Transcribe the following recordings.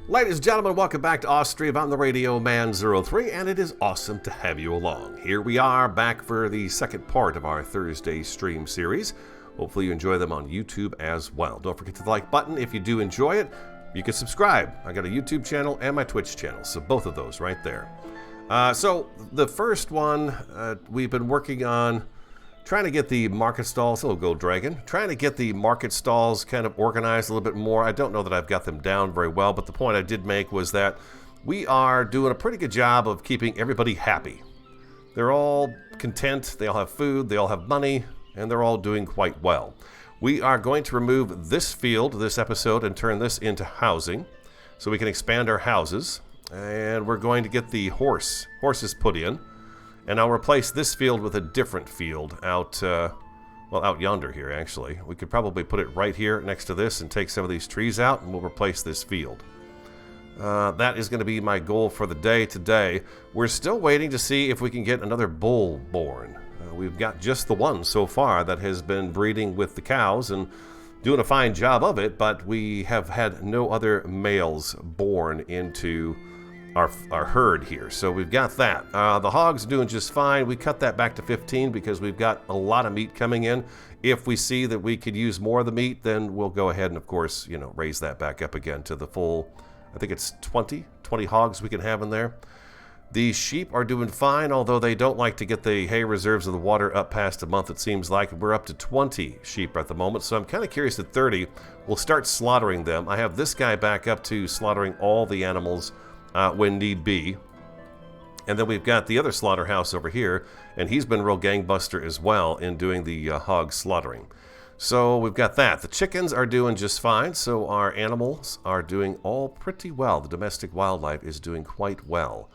Ladies and gentlemen, welcome back to Ostriv. I'm the Radio Man 03, and it is awesome to have you along. Here we are back for the second part of our Thursday stream series. Hopefully you enjoy them on YouTube as well. Don't forget to the like button. If you do enjoy it, you can subscribe. I got a YouTube channel and my Twitch channel, so both of those right there. So the first one, we've been working on trying to get the market stalls, hello Gold Dragon, trying to get the market stalls kind of organized a little bit more. I don't know that I've got them down very well, but the point I did make was that we are doing a pretty good job of keeping everybody happy. They're all content, they all have food, they all have money, and they're all doing quite well. We are going to remove this field this episode and turn this into housing so we can expand our houses, and we're going to get the horses put in. And I'll replace this field with a different field out yonder here, actually. We could probably put it right here next to this and take some of these trees out, and we'll replace this field. That is going to be my goal for the day today. We're still waiting to see if we can get another bull born. We've got just the one so far that has been breeding with the cows and doing a fine job of it, but we have had no other males born into our herd here. So we've got that. The hogs doing just fine. We cut that back to 15 because we've got a lot of meat coming in. If we see that we could use more of the meat, then we'll go ahead and, of course, raise that back up again to the full, I think it's 20 hogs we can have in there. The sheep are doing fine, although they don't like to get the hay reserves of the water up past a month, it seems like. We're up to 20 sheep at the moment, so I'm kind of curious at 30. We'll start slaughtering them. I have this guy back up to slaughtering all the animals when need be. And then we've got the other slaughterhouse over here, and he's been real gangbuster as well in doing the hog slaughtering. So we've got that. The chickens are doing just fine, so our animals are doing all pretty well. The domestic wildlife is doing quite well.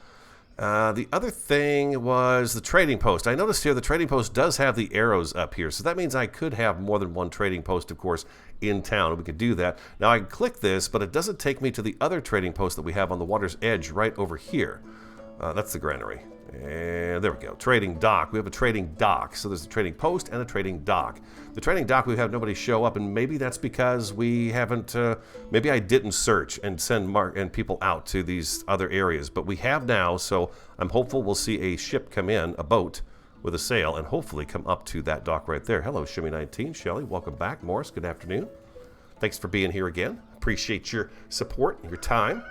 The other thing was the trading post. I noticed here the trading post does have the arrows up here, so that means I could have more than one trading post, of course, in town. We could do that. Now I can click this, but it doesn't take me to the other trading post that we have on the water's edge right over here. That's the granary. And there we go. Trading dock. We have a trading dock. So there's a trading post and a trading dock. The trading dock, we have nobody show up, and maybe that's because we haven't, maybe I didn't search and send people out to these other areas, but we have now, so I'm hopeful we'll see a ship come in, a boat with a sail, and hopefully come up to that dock right there. Hello, Shimmy19, Shelly, welcome back. Morris, good afternoon. Thanks for being here again. Appreciate your support and your time.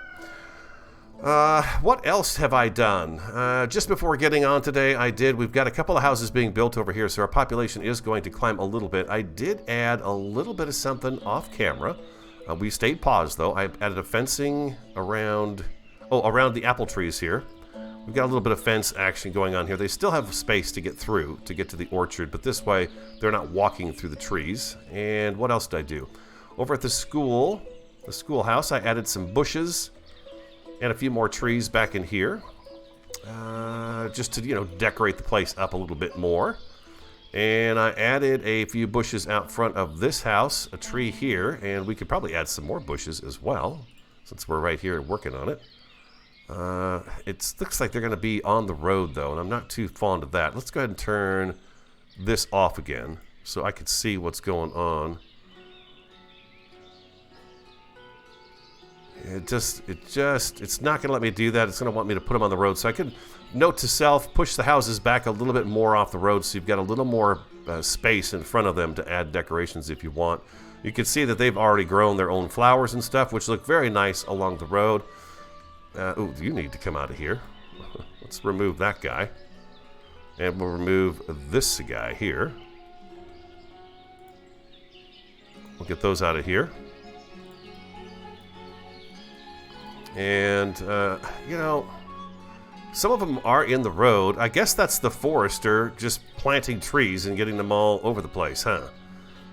What else have I done? Just before getting on today, we've got a couple of houses being built over here, so our population is going to climb a little bit. I did add a little bit of something off camera. We stayed paused, though. I added a fencing around the apple trees here. We've got a little bit of fence action going on here. They still have space to get through, to get to the orchard, but this way they're not walking through the trees. And what else did I do? Over at the schoolhouse, I added some bushes and a few more trees back in here, just to, decorate the place up a little bit more. And I added a few bushes out front of this house, a tree here, and we could probably add some more bushes as well, since we're right here working on it. It looks like they're going to be on the road, though, and I'm not too fond of that. Let's go ahead and turn this off again, so I can see what's going on. It's not going to let me do that. It's going to want me to put them on the road. So I could, note to self, push the houses back a little bit more off the road so you've got a little more space in front of them to add decorations if you want. You can see that they've already grown their own flowers and stuff, which look very nice along the road. Ooh, you need to come out of here. Let's remove that guy. And we'll remove this guy here. We'll get those out of here. And, some of them are in the road. I guess that's the forester just planting trees and getting them all over the place, huh?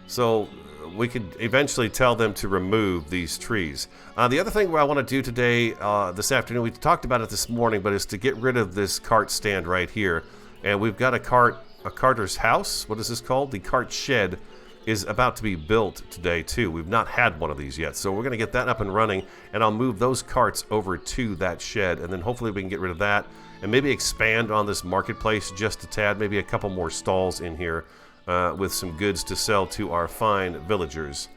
So we could eventually tell them to remove these trees. The other thing I want to do today, this afternoon, we talked about it this morning, but is to get rid of this cart stand right here. And we've got a carter's house. What is this called? The cart shed is about to be built today too. We've not had one of these yet, so we're going to get that up and running, and I'll move those carts over to that shed, and then hopefully we can get rid of that and maybe expand on this marketplace just a tad, maybe a couple more stalls in here with some goods to sell to our fine villagers.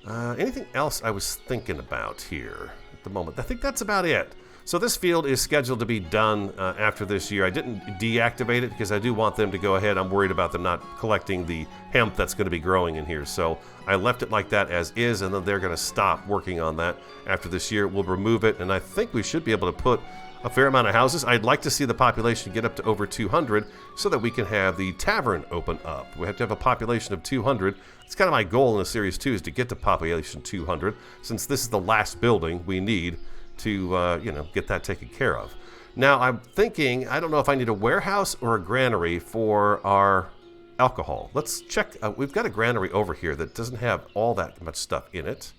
Anything else I was thinking about here? the moment. I think that's about it. So this field is scheduled to be done after this year. I didn't deactivate it because I do want them to go ahead. I'm worried about them not collecting the hemp that's going to be growing in here. So I left it like that as is, and then they're going to stop working on that after this year. We'll remove it, and I think we should be able to put a fair amount of houses. I'd like to see the population get up to over 200 so that we can have the tavern open up. We have to have a population of 200. It's kind of my goal in the series too, is to get to population 200. Since this is the last building we need to get that taken care of. Now I'm thinking, I don't know if I need a warehouse or a granary for our alcohol. Let's check. We've got a granary over here that doesn't have all that much stuff in it.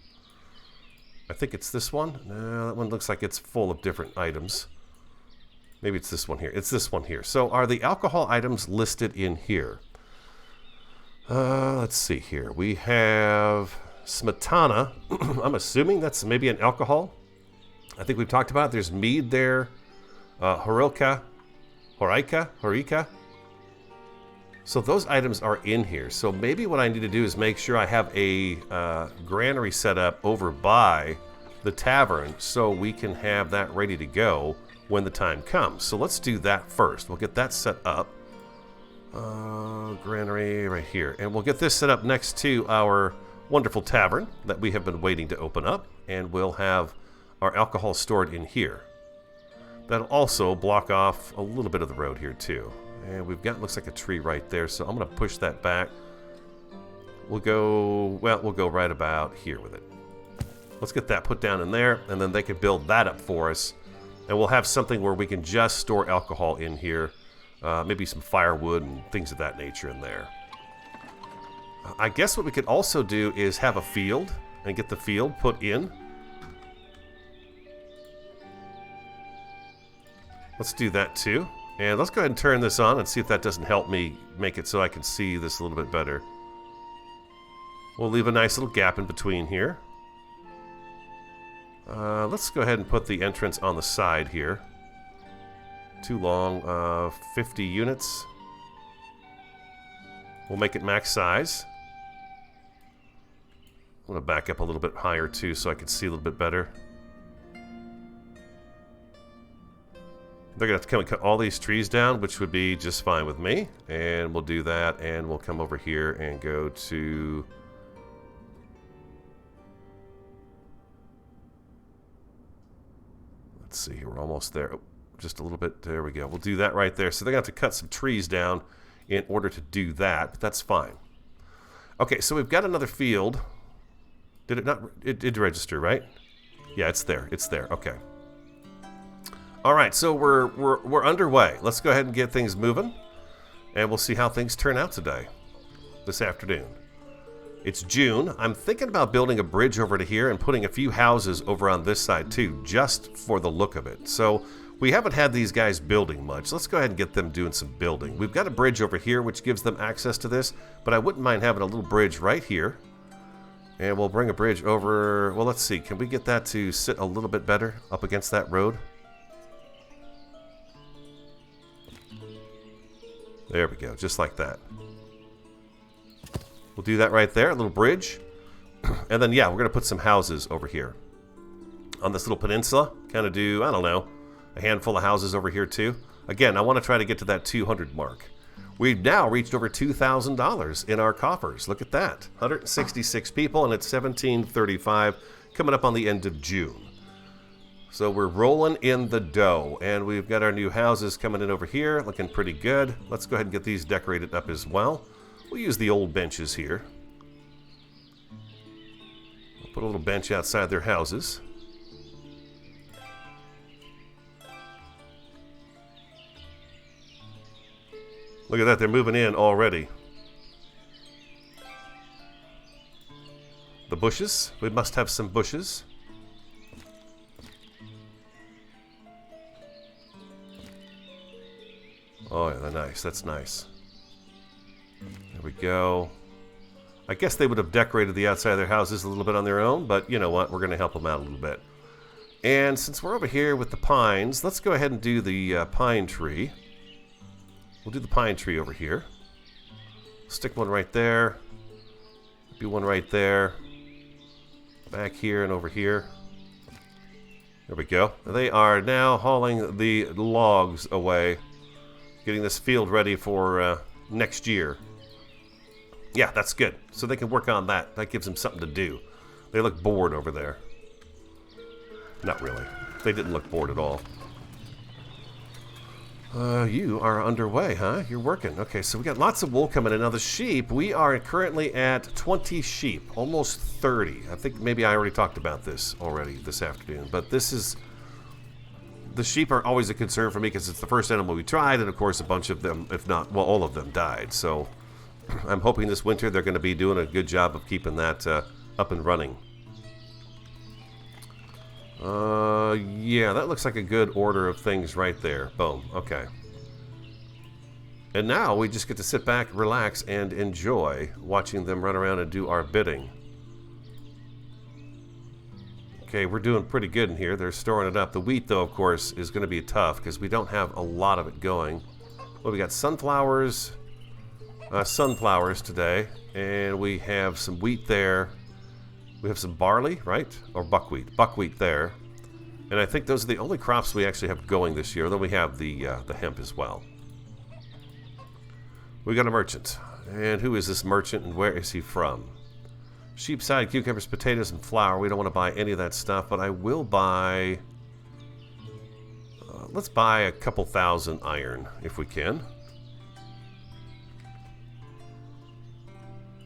I think it's this one. No, that one looks like it's full of different items. Maybe it's this one here. It's this one here. So are the alcohol items listed in here? Let's see here. We have smetana. I'm assuming that's maybe an alcohol. I think we've talked about it. There's mead there. Horilka. So those items are in here. So maybe what I need to do is make sure I have a granary set up over by the tavern so we can have that ready to go when the time comes. So let's do that first. We'll get that set up. Granary right here. And we'll get this set up next to our wonderful tavern that we have been waiting to open up. And we'll have our alcohol stored in here. That'll also block off a little bit of the road here too. And we've got, looks like a tree right there, so I'm going to push that back. We'll go right about here with it. Let's get that put down in there, and then they can build that up for us. And we'll have something where we can just store alcohol in here. Maybe some firewood and things of that nature in there. I guess what we could also do is have a field and get the field put in. Let's do that too. And let's go ahead and turn this on and see if that doesn't help me make it so I can see this a little bit better. We'll leave a nice little gap in between here. Let's go ahead and put the entrance on the side here. Too long. 50 units. We'll make it max size. I'm going to back up a little bit higher too so I can see a little bit better. They're going to have to come and cut all these trees down, which would be just fine with me. And we'll do that, and we'll come over here and go to... Let's see here, we're almost there. Oh, just a little bit, there we go. We'll do that right there. So they're going to have to cut some trees down in order to do that, but that's fine. Okay, so we've got another field. Did it not, it did register, right? Yeah, it's there, okay. All right, so we're underway. Let's go ahead and get things moving, and we'll see how things turn out today, this afternoon. It's June. I'm thinking about building a bridge over to here and putting a few houses over on this side too, just for the look of it. So we haven't had these guys building much. Let's go ahead and get them doing some building. We've got a bridge over here, which gives them access to this, but I wouldn't mind having a little bridge right here. And we'll bring a bridge over. Well, let's see. Can we get that to sit a little bit better up against that road? There we go, just like that. We'll do that right there, a little bridge. And then, yeah, we're going to put some houses over here. On this little peninsula, kind of do, I don't know, a handful of houses over here too. Again, I want to try to get to that 200 mark. We've now reached over $2,000 in our coffers. Look at that. 166 people, and it's 17:35, coming up on the end of June. So we're rolling in the dough, and we've got our new houses coming in over here, looking pretty good. Let's go ahead and get these decorated up as well. We'll use the old benches here. We'll put a little bench outside their houses. Look at that, they're moving in already. The bushes, we must have some bushes. Oh, yeah, they're nice. That's nice. There we go. I guess they would have decorated the outside of their houses a little bit on their own, but you know what? We're going to help them out a little bit. And since we're over here with the pines, let's go ahead and do the pine tree. We'll do the pine tree over here. Stick one right there. Do one right there. Back here and over here. There we go. They are now hauling the logs away, getting this field ready for next year. Yeah, that's good. So they can work on that. That gives them something to do. They look bored over there. Not really. They didn't look bored at all. You are underway, huh? You're working. Okay, so we got lots of wool coming in. Now the sheep, we are currently at 20 sheep, almost 30. I think maybe I already talked about this already this afternoon, but this is... The sheep are always a concern for me because it's the first animal we tried, and of course a bunch of them, if not, well, all of them died. So I'm hoping this winter they're going to be doing a good job of keeping that up and running. Yeah, that looks like a good order of things right there. Boom. Okay. And now we just get to sit back, relax, and enjoy watching them run around and do our bidding. Okay, we're doing pretty good in here. They're storing it up. The wheat, though, of course, is going to be tough because we don't have a lot of it going. Well, we got sunflowers today, and we have some wheat there. We have some barley, right? Or buckwheat. Buckwheat there. And I think those are the only crops we actually have going this year. Then we have the hemp as well. We got a merchant. And who is this merchant and where is he from? Sheepside, cucumbers, potatoes, and flour. We don't want to buy any of that stuff, but I will buy... let's buy a couple thousand iron, if we can.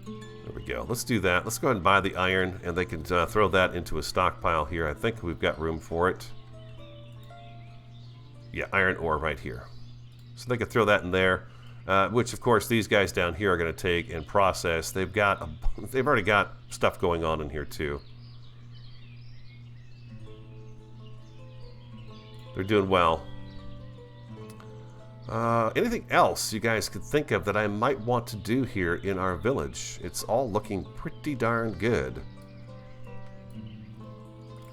There we go. Let's do that. Let's go ahead and buy the iron, and they can throw that into a stockpile here. I think we've got room for it. Yeah, iron ore right here. So they could throw that in there, which, of course, these guys down here are going to take and process. They've already got stuff going on in here, too. They're doing well. Anything else you guys could think of that I might want to do here in our village? It's all looking pretty darn good.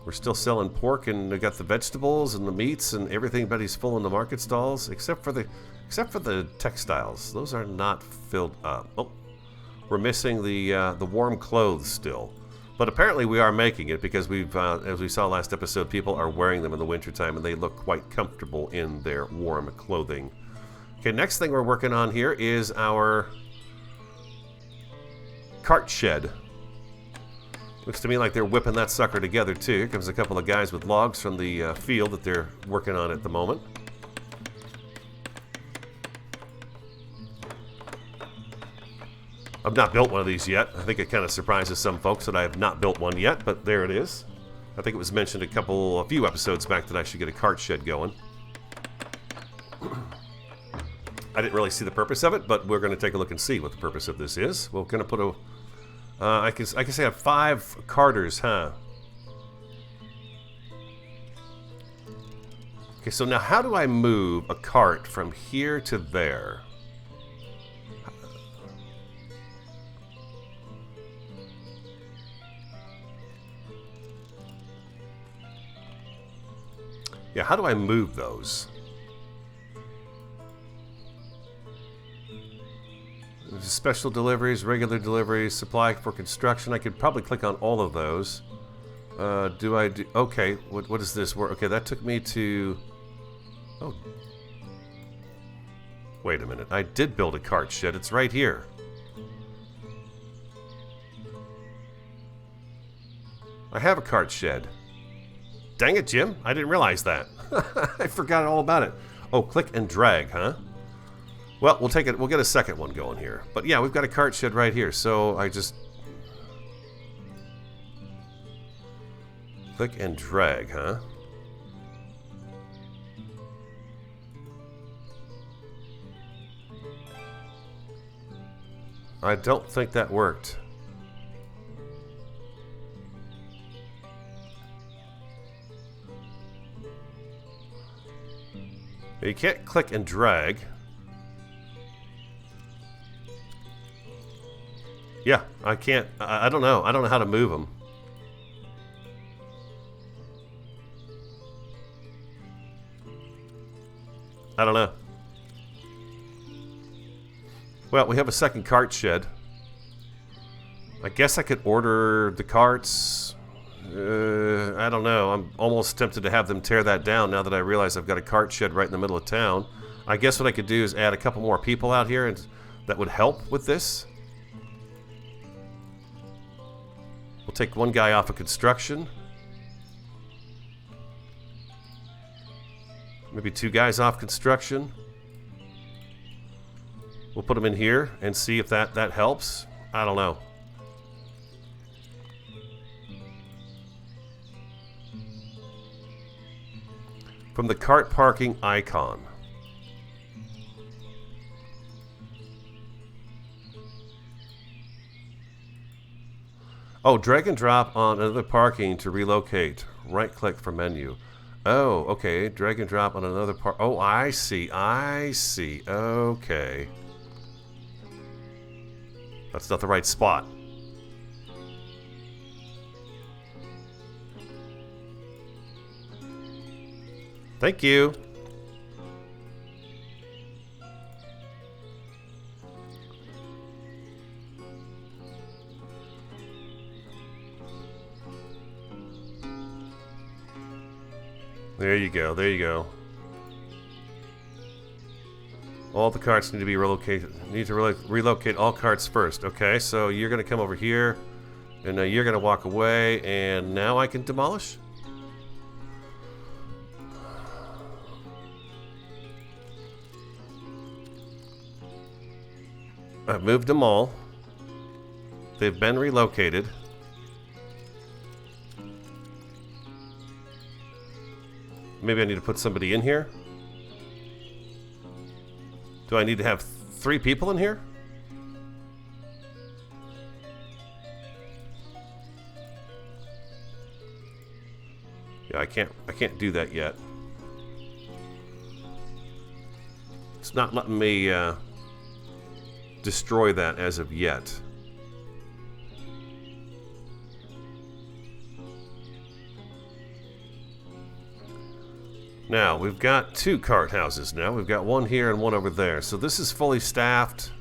We're still selling pork, and we got the vegetables and the meats and everything. Betty's full in the market stalls, except for the textiles. Those are not filled up. Oh, we're missing the warm clothes still. But apparently we are making it because we've, as we saw last episode, people are wearing them in the wintertime and they look quite comfortable in their warm clothing. Okay, next thing we're working on here is our cart shed. Looks to me like they're whipping that sucker together too. Here comes a couple of guys with logs from the field that they're working on at the moment. I've not built one of these yet. I think it kind of surprises some folks that I have not built one yet, but there it is. I think it was mentioned a few episodes back that I should get a cart shed going. I didn't really see the purpose of it, but we're going to take a look and see what the purpose of this is. We're going to put a... I can say I have 5 carters, huh? Okay, so now how do I move a cart from here to there? Yeah, how do I move those? Special deliveries, regular deliveries, supply for construction. I could probably click on all of those. Okay, what is this? Okay, that took me to... Oh. Wait a minute. I did build a cart shed. It's right here. I have a cart shed. Dang it, Jim. I didn't realize that. I forgot all about it. Oh, click and drag, huh? Well, we'll take it. We'll get a second one going here. But yeah, we've got a cart shed right here. So I just click and drag, huh? I don't think that worked. You can't click and drag. Yeah, I can't. I don't know. I don't know how to move them. I don't know. Well, we have a second cart shed. I guess I could order the carts. I don't know. I'm almost tempted to have them tear that down now that I realize I've got a cart shed right in the middle of town. I guess what I could do is add a couple more people out here, and that would help with this. We'll take one guy off of construction. Maybe two guys off construction. We'll put them in here and see if that helps. I don't know. From the cart parking icon. Oh, drag and drop on another parking to relocate. Right click for menu. Oh, okay. Drag and drop on another part. Oh, I see. I see. Okay. That's not the right spot. Thank you. There you go. There you go. All the carts need to be relocated. Need to relocate all carts first. Okay, so you're going to come over here, and you're going to walk away, and now I can demolish? I've moved them all. They've been relocated. Maybe I need to put somebody in here. Do I need to have 3 people in here? Yeah, I can't do that yet. It's not letting me destroy that as of yet. Now, we've got 2 cart houses now. We've got one here and one over there. So this is fully staffed.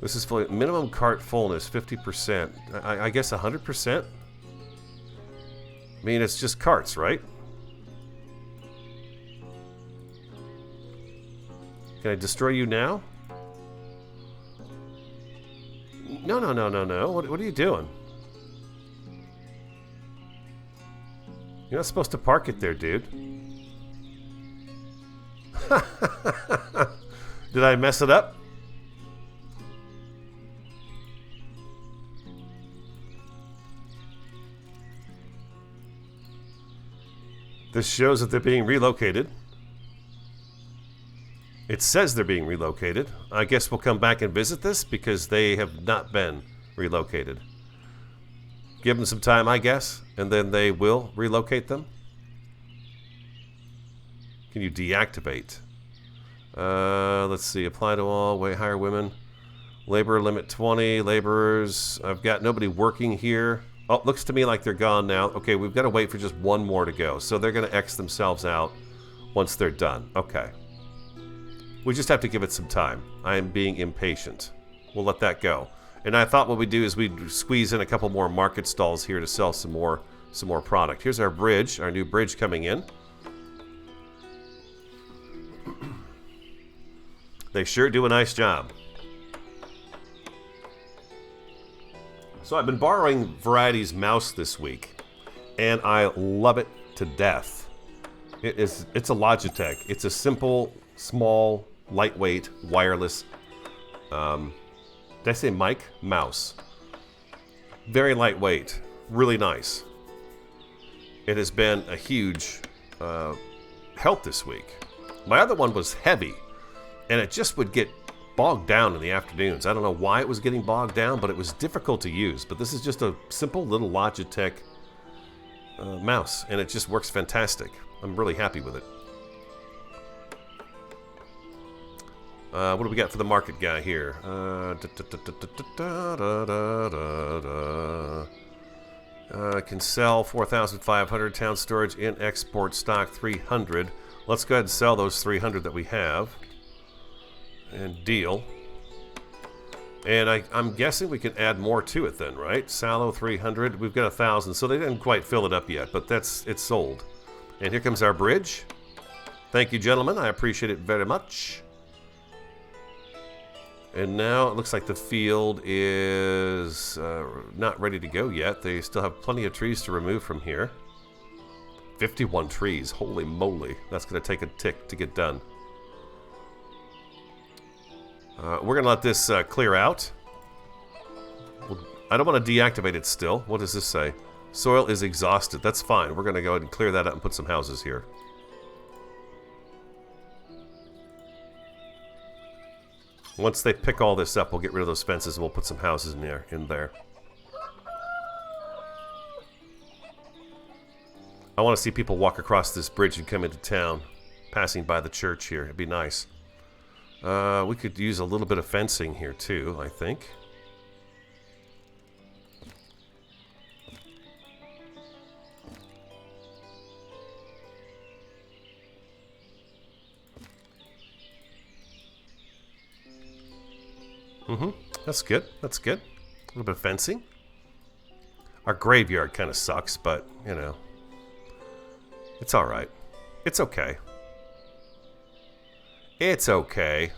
This is fully... Minimum cart fullness, 50%. I guess 100%? I mean, it's just carts, right? Can I destroy you now? No, no, no, no, no. What are you doing? You're not supposed to park it there, dude. Did I mess it up? This shows that they're being relocated. It says they're being relocated. I guess we'll come back and visit this because they have not been relocated. Give them some time, I guess, and then they will relocate them. Can you deactivate? Let's see. Apply to all. Way hire women. Labor limit 20. Laborers. I've got nobody working here. Oh, looks to me like they're gone now. Okay, we've got to wait for just one more to go. So they're going to X themselves out once they're done. Okay. We just have to give it some time. I am being impatient. We'll let that go. And I thought what we'd do is we'd squeeze in a couple more market stalls here to sell some more product. Here's our bridge, our new bridge coming in. They sure do a nice job. So I've been borrowing Variety's mouse this week, and I love it to death. It's a Logitech. It's a simple, small, lightweight, wireless, did I say mic? Mouse. Very lightweight. Really nice. It has been a huge help this week. My other one was heavy, and it just would get bogged down in the afternoons. I don't know why it was getting bogged down, but it was difficult to use. But this is just a simple little Logitech mouse, and it just works fantastic. I'm really happy with it. What do we got for the market guy here? Can sell 4,500, town storage in export stock 300. Let's go ahead and sell those 300 that we have. And deal. And I'm guessing we can add more to it then, right? Sallow 300. We've got 1,000, so they didn't quite fill it up yet, but it's sold. And here comes our bridge. Thank you, gentlemen. I appreciate it very much. And now it looks like the field is not ready to go yet. They still have plenty of trees to remove from here. 51 trees. Holy moly. That's going to take a tick to get done. We're going to let this clear out. I don't want to deactivate it still. What does this say? Soil is exhausted. That's fine. We're going to go ahead and clear that up and put some houses here. Once they pick all this up, we'll get rid of those fences and we'll put some houses in there. I want to see people walk across this bridge and come into town, passing by the church here. It'd be nice. We could use a little bit of fencing here too, I think. That's good. That's good. A little bit of fencing. Our graveyard kind of sucks, but, you know, it's alright. It's okay. It's okay.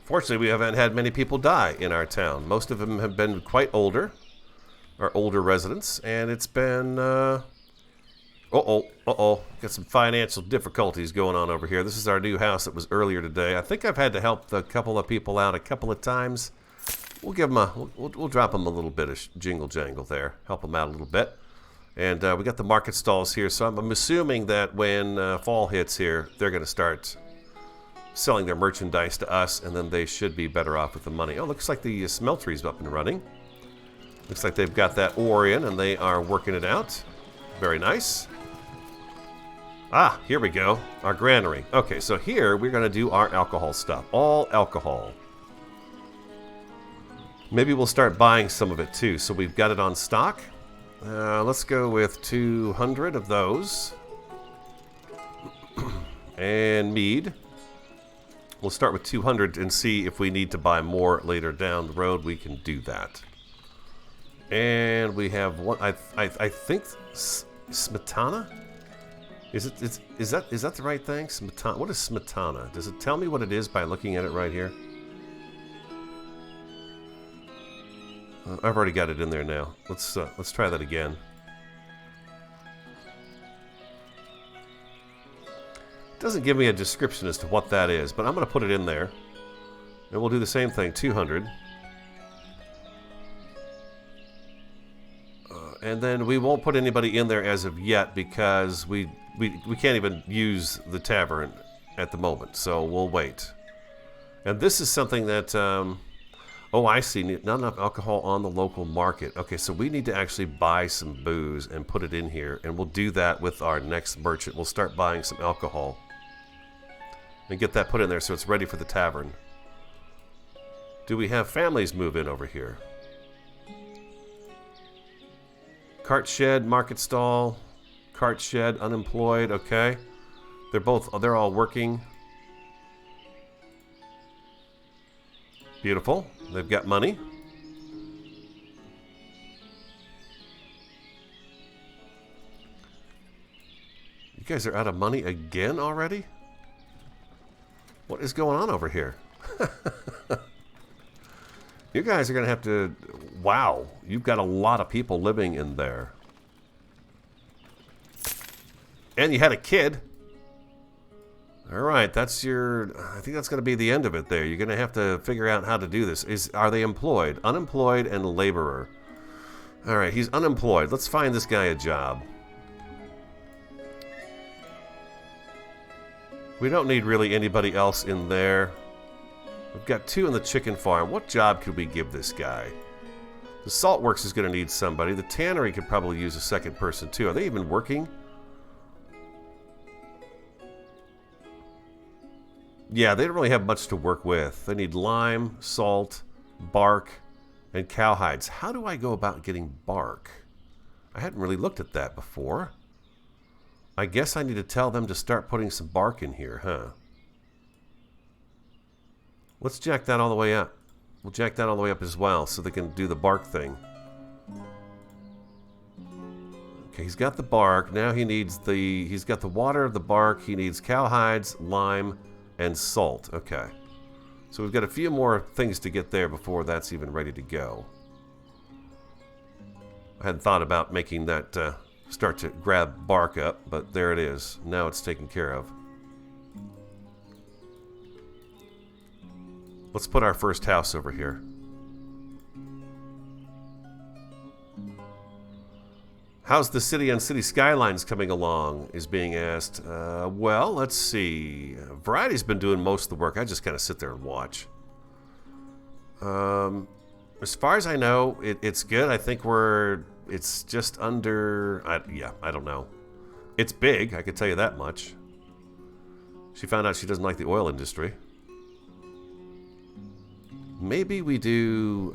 Fortunately, we haven't had many people die in our town. Most of them have been quite older, our older residents, and it's been, got some financial difficulties going on over here. This is our new house that was earlier today. I think I've had to help a couple of people out a couple of times. We'll give them we'll drop them a little bit of jingle jangle there, help them out a little bit. And we got the market stalls here, so I'm assuming that when fall hits here, they're going to start selling their merchandise to us, and then they should be better off with the money. Oh, looks like the smeltery's up and running. Looks like they've got that ore in, and they are working it out. Very nice. Ah, here we go. Our granary. Okay, so here we're going to do our alcohol stuff. All alcohol. Maybe we'll start buying some of it too, so we've got it on stock. Let's go with 200 of those. And mead. We'll start with 200 and see if we need to buy more later down the road. We can do that. And we have one. I think smetana. Is that the right thing? Smetana. What is smetana? Does it tell me what it is by looking at it right here? I've already got it in there now. Let's try that again. It doesn't give me a description as to what that is, but I'm going to put it in there. And we'll do the same thing, 200. And then we won't put anybody in there as of yet because we can't even use the tavern at the moment, so we'll wait. And this is something that... oh, I see. Not enough alcohol on the local market. Okay, so we need to actually buy some booze and put it in here. And we'll do that with our next merchant. We'll start buying some alcohol. And get that put in there so it's ready for the tavern. Do we have families move in over here? Cart shed, market stall, cart shed, unemployed. Okay. They're all working. Beautiful. They've got money. You guys are out of money again already? What is going on over here? You guys are going to have to... Wow. You've got a lot of people living in there. And you had a kid. Alright, that's your... I think that's going to be the end of it there. You're going to have to figure out how to do this. Are they employed? Unemployed and laborer. Alright, he's unemployed. Let's find this guy a job. We don't need really anybody else in there. We've got 2 in the chicken farm. What job could we give this guy? The salt works is going to need somebody. The tannery could probably use a second person too. Are they even working? Yeah, they don't really have much to work with. They need lime, salt, bark, and cowhides. How do I go about getting bark? I hadn't really looked at that before. I guess I need to tell them to start putting some bark in here, huh? Let's jack that all the way up. We'll jack that all the way up as well so they can do the bark thing. Okay, he's got the bark. Now he needs the... He's got the water, the bark. He needs cowhides, lime, and salt. Okay. So we've got a few more things to get there before that's even ready to go. I hadn't thought about making that start to grab bark up, but there it is. Now it's taken care of. Let's put our first house over here. How's the city and city skylines coming along, is being asked. Well, let's see. Variety's been doing most of the work. I just kind of sit there and watch. As far as I know, it's good. I think it's just under... I don't know. It's big, I can tell you that much. She found out she doesn't like the oil industry. Maybe we do...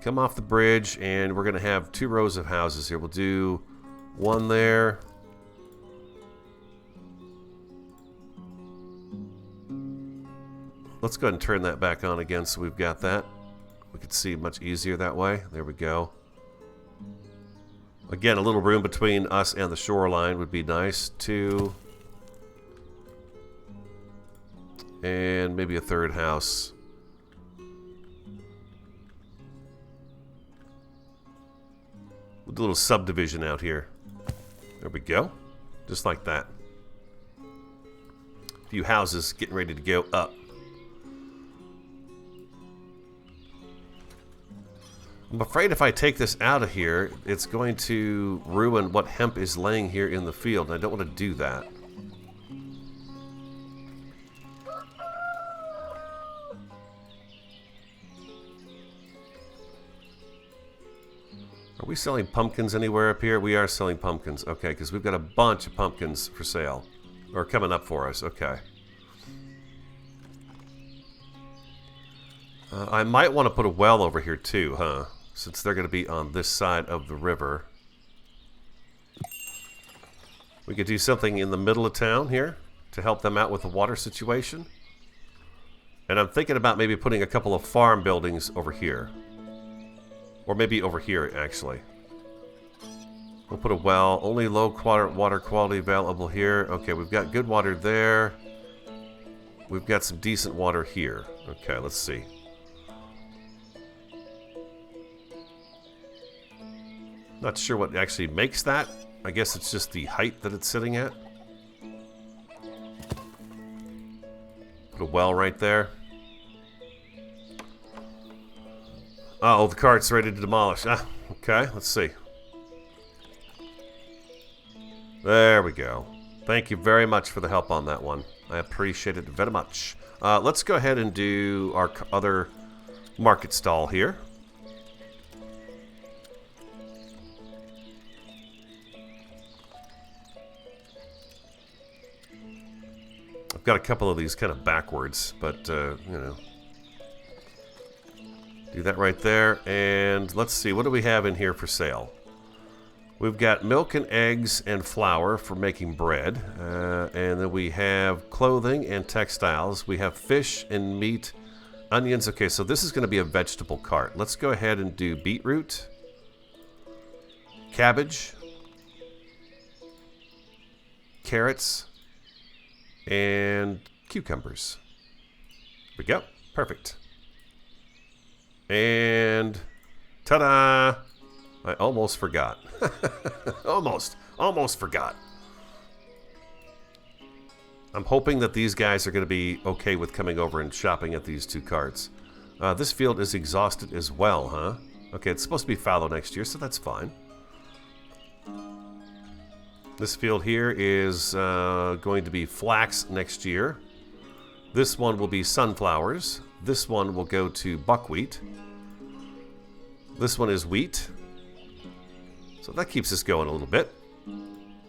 come off the bridge, and we're going to have 2 rows of houses here. We'll do one there. Let's go ahead and turn that back on again so we've got that. We can see much easier that way. There we go. Again, a little room between us and the shoreline would be nice. 2. And maybe a 3rd house. We'll do a little subdivision out here. There we go. Just like that. A few houses getting ready to go up. I'm afraid if I take this out of here, it's going to ruin what hemp is laying here in the field, and I don't want to do that. Are we selling pumpkins anywhere up here? We are selling pumpkins. Okay, because we've got a bunch of pumpkins for sale. Or coming up for us. Okay. I might want to put a well over here too, huh? Since they're going to be on this side of the river. We could do something in the middle of town here to help them out with the water situation. And I'm thinking about maybe putting a couple of farm buildings over here. Or maybe over here, actually. We'll put a well. Only low water quality available here. Okay, we've got good water there. We've got some decent water here. Okay, let's see. Not sure what actually makes that. I guess it's just the height that it's sitting at. Put a well right there. Uh-oh, the cart's ready to demolish. Ah, okay, let's see. There we go. Thank you very much for the help on that one. I appreciate it very much. Let's go ahead and do our other market stall here. I've got a couple of these kind of backwards, but, you know. Do that right there, and let's see, what do we have in here for sale? We've got milk and eggs and flour for making bread, and then we have clothing and textiles. We have fish and meat, onions. Okay, so this is going to be a vegetable cart. Let's go ahead and do beetroot, cabbage, carrots, and cucumbers. There we go. Perfect. And ta-da! I almost forgot. Almost forgot. I'm hoping that these guys are going to be okay with coming over and shopping at these 2 carts. This field is exhausted as well, huh? Okay, it's supposed to be fallow next year, so that's fine. This field here is going to be flax next year. This one will be sunflowers. This one will go to buckwheat. This one is wheat. So that keeps us going a little bit.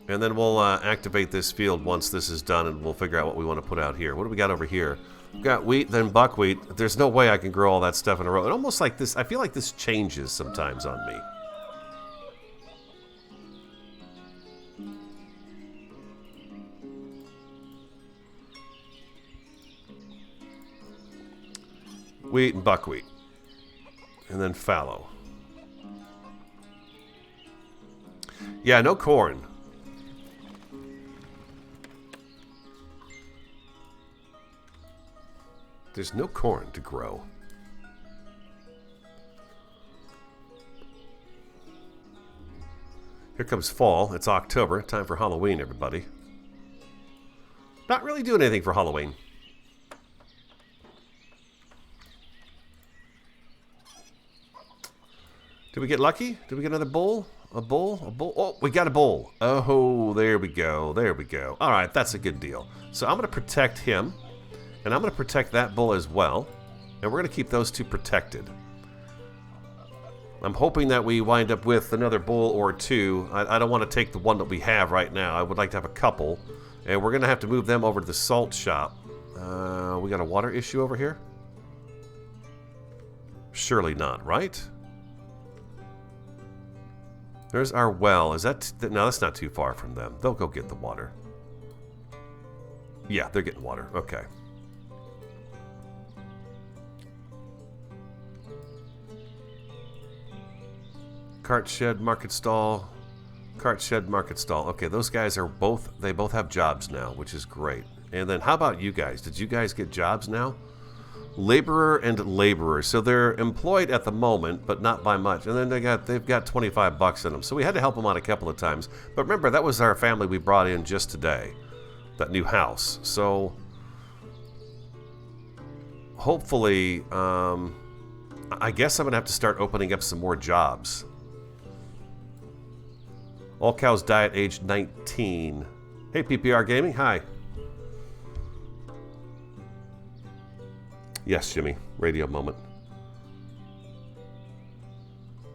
And then we'll activate this field once this is done, and we'll figure out what we want to put out here. What do we got over here? We've got wheat, then buckwheat. There's no way I can grow all that stuff in a row. It almost like this, I feel like this changes sometimes on me. wheat, and buckwheat. And then fallow. Yeah, no corn. There's no corn to grow. Here comes fall. It's October. Time for Halloween, everybody. Not really doing anything for Halloween. Did we get lucky? Did we get another bull? A bull? A bull? Oh, we got a bull. Oh, there we go. There we go. All right, that's a good deal. So I'm going to protect him. And I'm going to protect that bull as well. And we're going to keep those two protected. I'm hoping that we wind up with another bull or two. I don't want to take the one that we have right now. I would like to have a couple. And we're going to have to move them over to the salt shop. We got a water issue over here? Surely not, right? There's our well. Is that... No, that's not too far from them. They'll go get the water. Yeah, they're getting water. Okay. Cart shed, market stall. Cart shed, market stall. Okay, those guys are both... They both have jobs now, which is great. And then how about you guys? Did you guys get jobs now? Laborer and laborer. So they're employed at the moment, but not by much. And then they've got 25 bucks in them. So we had to help them out a couple of times. But remember, that was our family we brought in just today. That new house. So hopefully, I guess I'm going to have to start opening up some more jobs. All cows die at age 19. Hey, PPR Gaming. Hi. Yes, Jimmy. Radio moment.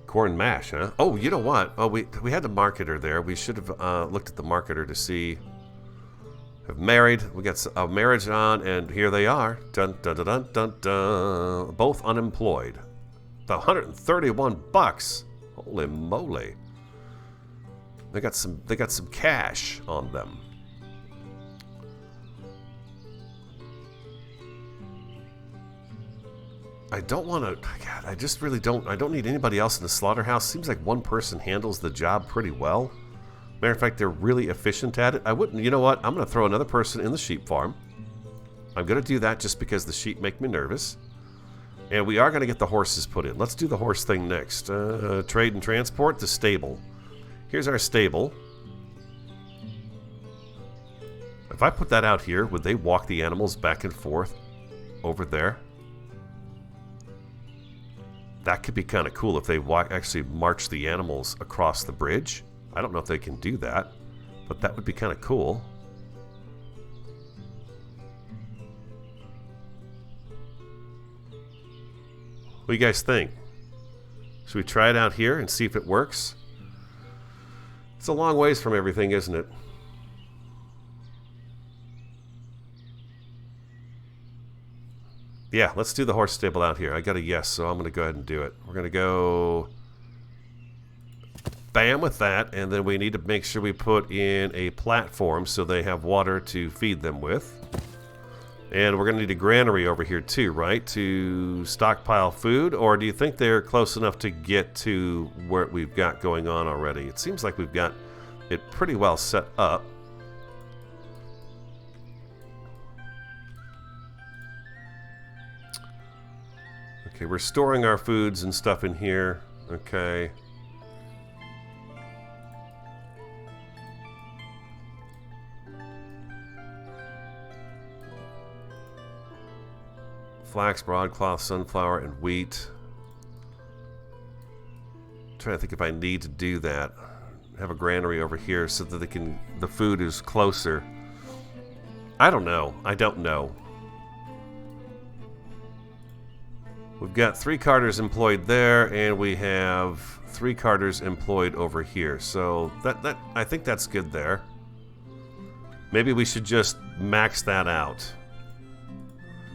Corn mash, huh? Oh, you know what? Oh, we had the marketer there. We should have looked at the marketer to see. Have married. We got a marriage on, and here they are. Dun dun dun dun dun dun. Both unemployed. The 131 bucks. Holy moly! They got some cash on them. I don't want to... God, I just really don't... I don't need anybody else in the slaughterhouse. Seems like one person handles the job pretty well. Matter of fact, they're really efficient at it. I wouldn't... You know what? I'm going to throw another person in the sheep farm. I'm going to do that just because the sheep make me nervous. And we are going to get the horses put in. Let's do the horse thing next. Trade and transport, the stable. Here's our stable. If I put that out here, would they walk the animals back and forth over there? That could be kind of cool if they actually march the animals across the bridge. I don't know if they can do that, but that would be kind of cool. What do you guys think? Should we try it out here and see if it works? It's a long ways from everything, isn't it? Yeah, let's do the horse stable out here. I got a yes, so I'm going to go ahead and do it. We're going to go bam with that, and then we need to make sure we put in a platform so they have water to feed them with. And we're going to need a granary over here too, right? To stockpile food, or do you think they're close enough to get to what we've got going on already? It seems like we've got it pretty well set up. Okay, we're storing our foods and stuff in here. Okay. Flax, broadcloth, sunflower, and wheat. I'm trying to think if I need to do that. Have a granary over here so that the food is closer. I don't know. I don't know. We've got 3 carters employed there, and we have 3 carters employed over here. So that I think that's good there. Maybe we should just max that out.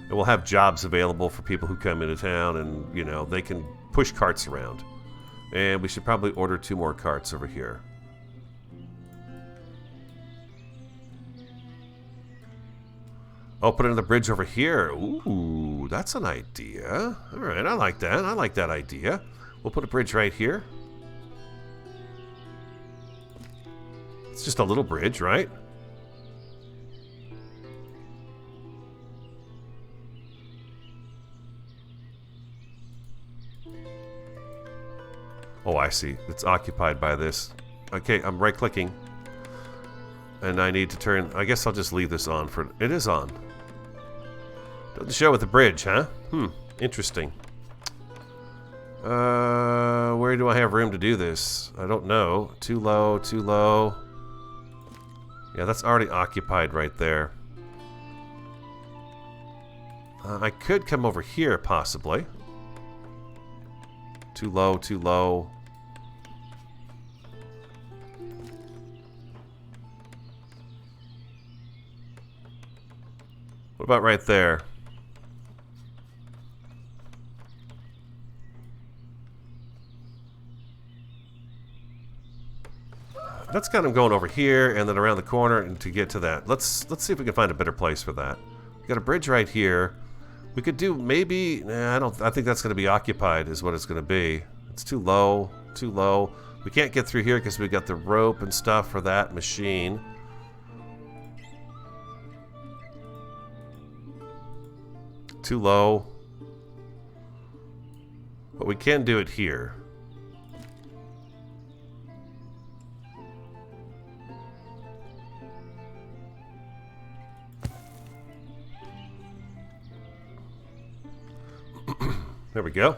And we'll have jobs available for people who come into town, and, you know, they can push carts around. And we should probably order 2 more carts over here. Oh, put another bridge over here. Ooh, that's an idea. All right, I like that. I like that idea. We'll put a bridge right here. It's just a little bridge, right? Oh, I see. It's occupied by this. Okay, I'm right-clicking. And I need to turn... I guess I'll just leave this on for... It is on. Doesn't show with the bridge, huh? Interesting. Where do I have room to do this? I don't know. Too low, too low. Yeah, that's already occupied right there. I could come over here, possibly. Too low, too low. What about right there? That's kind of going over here and then around the corner and to get to that. Let's see if we can find a better place for that. We got a bridge right here. We could do maybe... Nah, I think that's going to be occupied is what it's going to be. It's too low, too low. We can't get through here because we got the rope and stuff for that machine. Too low. But we can do it here. There we go.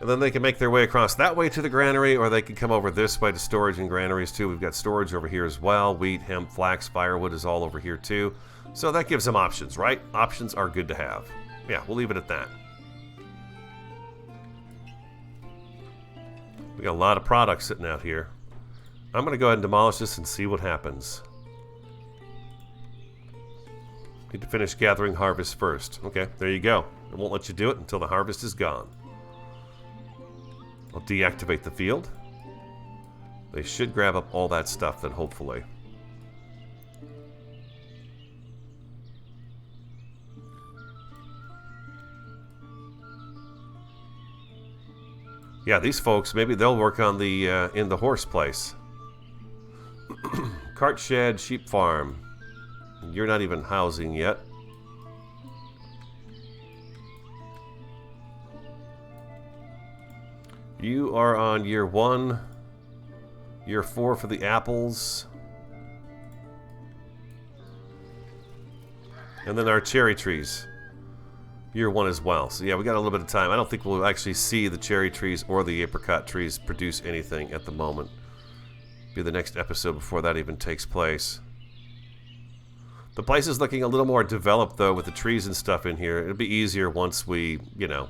And then they can make their way across that way to the granary, or they can come over this way to storage and granaries too. We've got storage over here as well. Wheat, hemp, flax, firewood is all over here too. So that gives them options, right? Options are good to have. Yeah, we'll leave it at that. We got a lot of products sitting out here. I'm going to go ahead and demolish this and see what happens. Need to finish gathering harvest first. Okay, there you go. It won't let you do it until the harvest is gone. I'll deactivate the field. They should grab up all that stuff then, hopefully. Yeah, these folks, maybe they'll work on the in the horse place. Cart shed, sheep farm. You're not even housing yet. You are on year 1. Year 4 for the apples. And then our cherry trees. Year 1 as well. So yeah, we got a little bit of time. I don't think we'll actually see the cherry trees or the apricot trees produce anything at the moment. Be the next episode before that even takes place. The place is looking a little more developed though with the trees and stuff in here. It'll be easier once we, you know,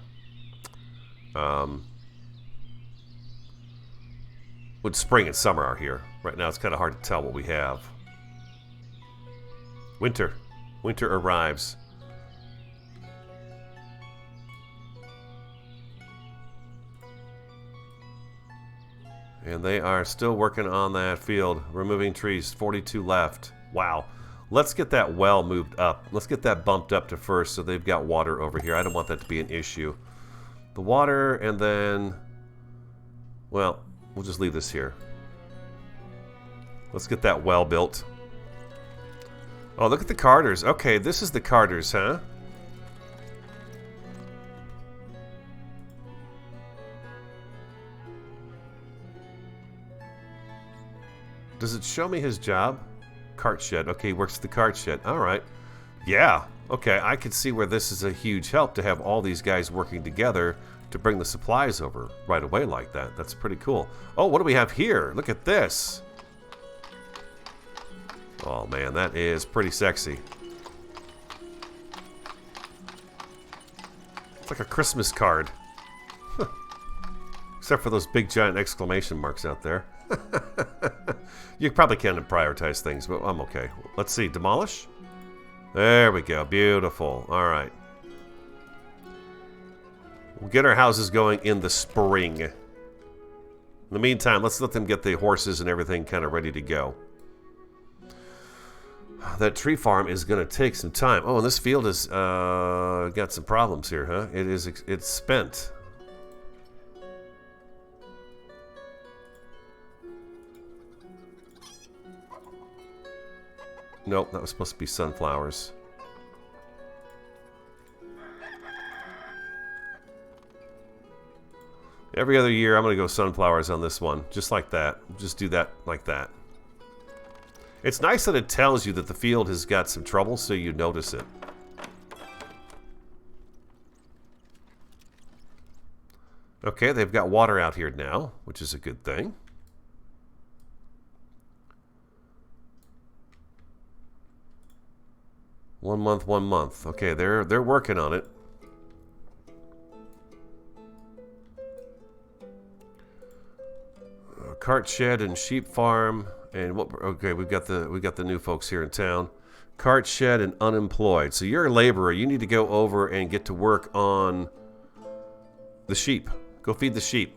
when spring and summer are here. Right now it's kind of hard to tell what we have. Winter. Winter arrives. And they are still working on that field, removing trees. 42 left. Wow. Let's get that well moved up. Let's get that bumped up to first so they've got water over here. I don't want that to be an issue. The water, and then... Well, we'll just leave this here. Let's get that well built. Oh, look at the Carters. Okay, this is the Carters, huh? Does it show me his job? Cart shed. Okay, he works at the cart shed. All right. Yeah. Okay, I can see where this is a huge help to have all these guys working together to bring the supplies over right away like that. That's pretty cool. Oh, what do we have here? Look at this. Oh, man, that is pretty sexy. It's like a Christmas card. Except for those big giant exclamation marks out there. You probably can't prioritize things, but I'm okay. Let's see. Demolish? There we go. Beautiful. All right. We'll get our houses going in the spring. In the meantime, let's let them get the horses and everything kind of ready to go. That tree farm is going to take some time. Oh, and this field has got some problems here, huh? It's spent. Nope, that was supposed to be sunflowers. Every other year, I'm going to go sunflowers on this one. Just like that. Just do that like that. It's nice that it tells you that the field has got some trouble, so you notice it. Okay, they've got water out here now, which is a good thing. One month. Okay, they're working on it. Cart shed and sheep farm, and what? Okay, we got the new folks here in town. Cart shed and unemployed. So you're a laborer. You need to go over and get to work on the sheep. Go feed the sheep.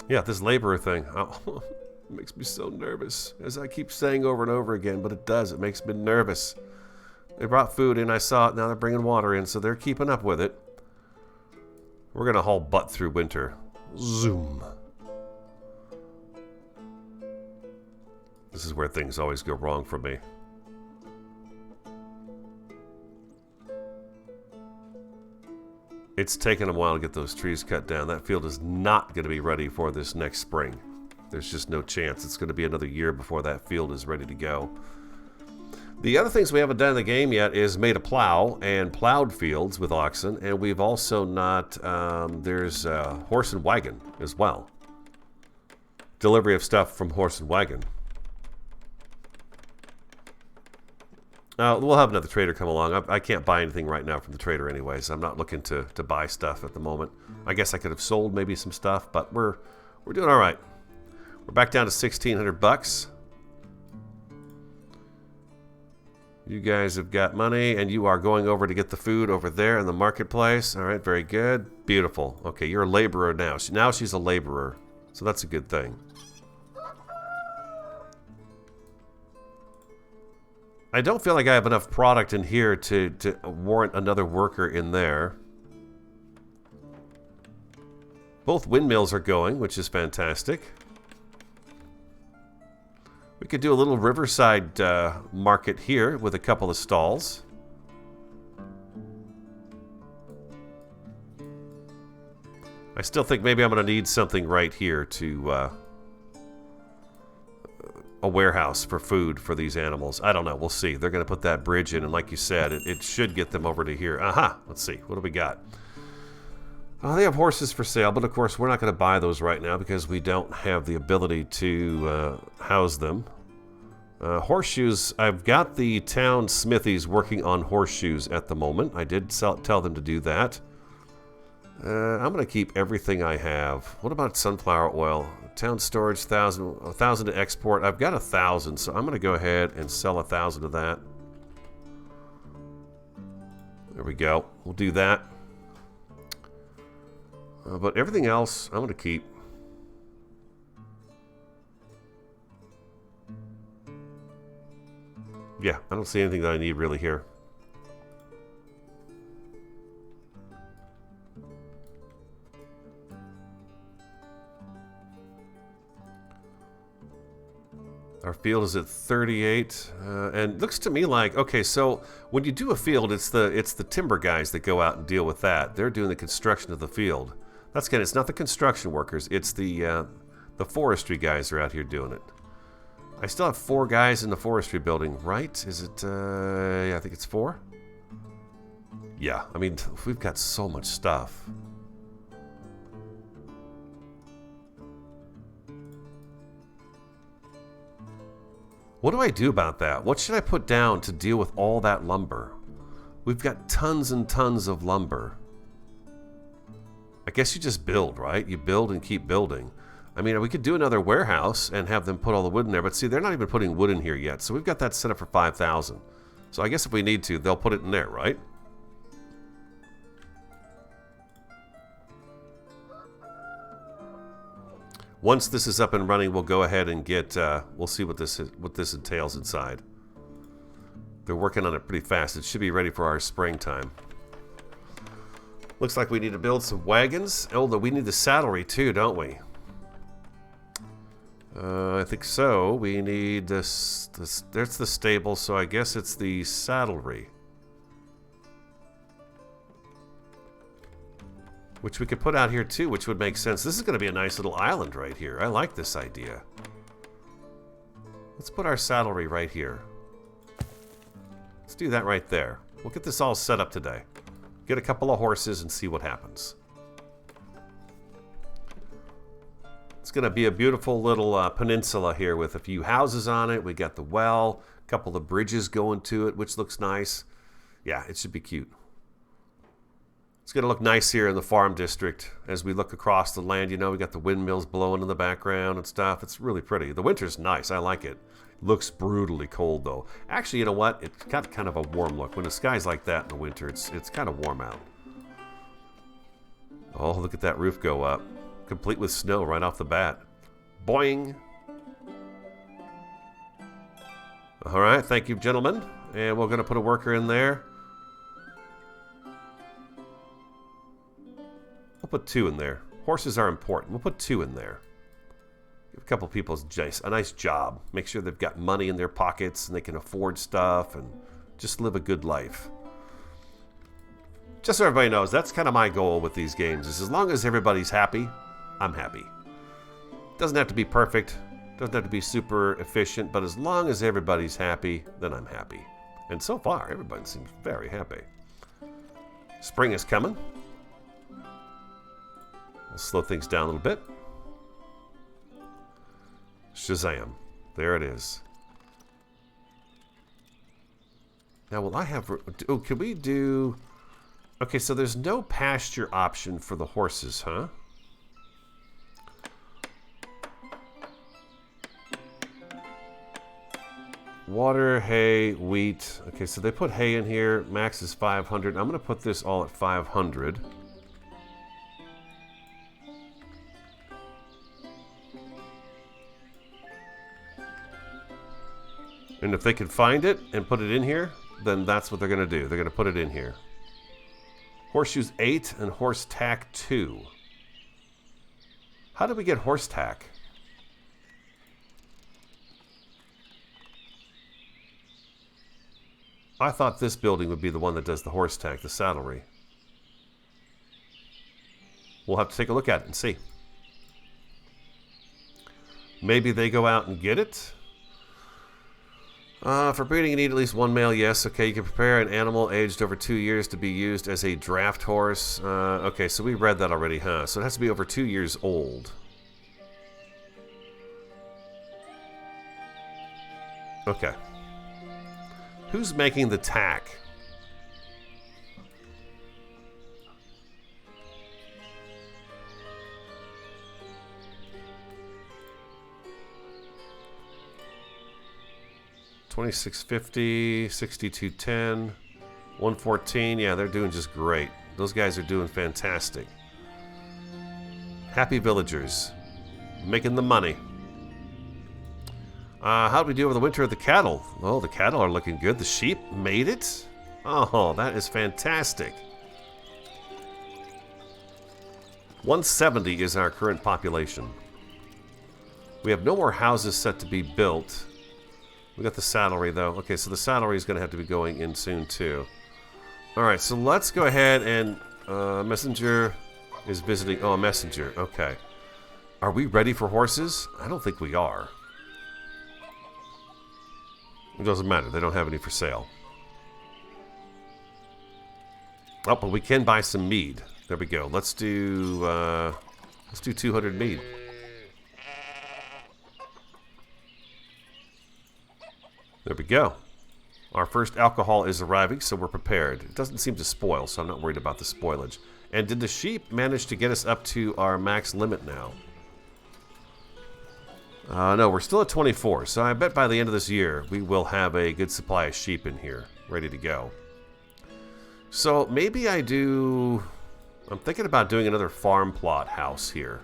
Yeah, this laborer thing. Oh, it makes me so nervous, as I keep saying over and over again, but it does. It makes me nervous. They brought food in, I saw it, now they're bringing water in, so they're keeping up with it. We're going to haul butt through winter. Zoom. This is where things always go wrong for me. It's taken a while to get those trees cut down. That field is not going to be ready for this next spring. There's just no chance. It's going to be another year before that field is ready to go. The other things we haven't done in the game yet is made a plow and plowed fields with oxen, and we've also not, there's horse and wagon as well. Delivery of stuff from horse and wagon. We'll have another trader come along. I can't buy anything right now from the trader anyways. I'm not looking to buy stuff at the moment. I guess I could have sold maybe some stuff, but we're doing all right. We're back down to 1,600 bucks. You guys have got money, and you are going over to get the food over there in the marketplace. All right, very good. Beautiful. Okay, you're a laborer now. Now she's a laborer, so that's a good thing. I don't feel like I have enough product in here to warrant another worker in there. Both windmills are going, which is fantastic. We could do a little riverside market here with a couple of stalls. I still think maybe I'm going to need something right here to... a warehouse for food for these animals. I don't know. We'll see. They're going to put that bridge in, and like you said, it should get them over to here. Aha! Let's see. What do we got? Oh, they have horses for sale, but of course we're not going to buy those right now because we don't have the ability to house them. Horseshoes. I've got the town smithies working on horseshoes at the moment. I did tell them to do that. I'm going to keep everything I have. What about sunflower oil? Town storage, 1,000 to export. I've got 1,000, so I'm going to go ahead and sell 1,000 of that. There we go. We'll do that. But everything else, I'm going to keep. Yeah, I don't see anything that I need really here. Our field is at 38, and looks to me like, okay, so when you do a field, it's the timber guys that go out and deal with that. They're doing the construction of the field. That's good. It's not the construction workers. It's the forestry guys are out here doing it. I still have 4 guys in the forestry building, right? Is it? Yeah, I think it's 4. Yeah, I mean, we've got so much stuff. What do I do about that? What should I put down to deal with all that lumber? We've got tons and tons of lumber. I guess you just build, right? You build and keep building. I mean, we could do another warehouse and have them put all the wood in there, but see, they're not even putting wood in here yet, so we've got that set up for 5,000. So I guess if we need to, they'll put it in there, right? Once this is up and running, we'll go ahead and get, we'll see what this entails inside. They're working on it pretty fast. It should be ready for our springtime. Looks like we need to build some wagons. Although we need the saddlery too, don't we? I think so. We need this. There's the stable, so I guess it's the saddlery. Which we could put out here too, which would make sense. This is going to be a nice little island right here. I like this idea. Let's put our saddlery right here. Let's do that right there. We'll get this all set up today. Get a couple of horses and see what happens. It's going to be a beautiful little peninsula here with a few houses on it. We got the well, a couple of bridges going to it, which looks nice. Yeah, it should be cute. It's going to look nice here in the farm district as we look across the land. You know, we got the windmills blowing in the background and stuff. It's really pretty. The winter's nice. I like it. Looks brutally cold, though. Actually, you know what? It's got kind of a warm look. When the sky's like that in the winter, it's kind of warm out. Oh, look at that roof go up. Complete with snow right off the bat. Boing! All right, thank you, gentlemen. And we're going to put a worker in there. We'll put 2 in there. Horses are important. We'll put 2 in there. Give a couple people a nice job. Make sure they've got money in their pockets and they can afford stuff and just live a good life. Just so everybody knows, that's kind of my goal with these games. Is as long as everybody's happy, I'm happy. Doesn't have to be perfect. Doesn't have to be super efficient. But as long as everybody's happy, then I'm happy. And so far, everybody seems very happy. Spring is coming. We'll slow things down a little bit. Shazam. There it is. Now, will I have... Oh, can we do... Okay, so there's no pasture option for the horses, huh? Water, hay, wheat. Okay, so they put hay in here. Max is 500. I'm going to put this all at 500. And if they can find it and put it in here, then that's what they're going to do. They're going to put it in here. Horseshoes 8 and horse tack 2. How do we get horse tack? I thought this building would be the one that does the horse tack, the saddlery. We'll have to take a look at it and see. Maybe they go out and get it? For breeding, you need at least 1 male. Yes. Okay, you can prepare an animal aged over 2 years to be used as a draft horse. Okay, so we read that already, huh? So it has to be over 2 years old. Okay. Who's making the tack? $26.50, $62.10, $114. Yeah, they're doing just great. Those guys are doing fantastic. Happy villagers, making the money. How do we do over the winter of the cattle? Oh, the cattle are looking good. The sheep made it. Oh, that is fantastic. 170 is our current population. We have no more houses set to be built. We got the saddlery, though. Okay, so the saddlery is going to have to be going in soon, too. Alright, so let's go ahead and... messenger is visiting... Oh, a messenger. Okay. Are we ready for horses? I don't think we are. It doesn't matter. They don't have any for sale. Oh, but we can buy some mead. There we go. Let's do 200 mead. There we go. Our first alcohol is arriving, so we're prepared. It doesn't seem to spoil, so I'm not worried about the spoilage. And did the sheep manage to get us up to our max limit now? No, we're still at 24, so I bet by the end of this year we will have a good supply of sheep in here, ready to go. So maybe I do... I'm thinking about doing another farm plot house here.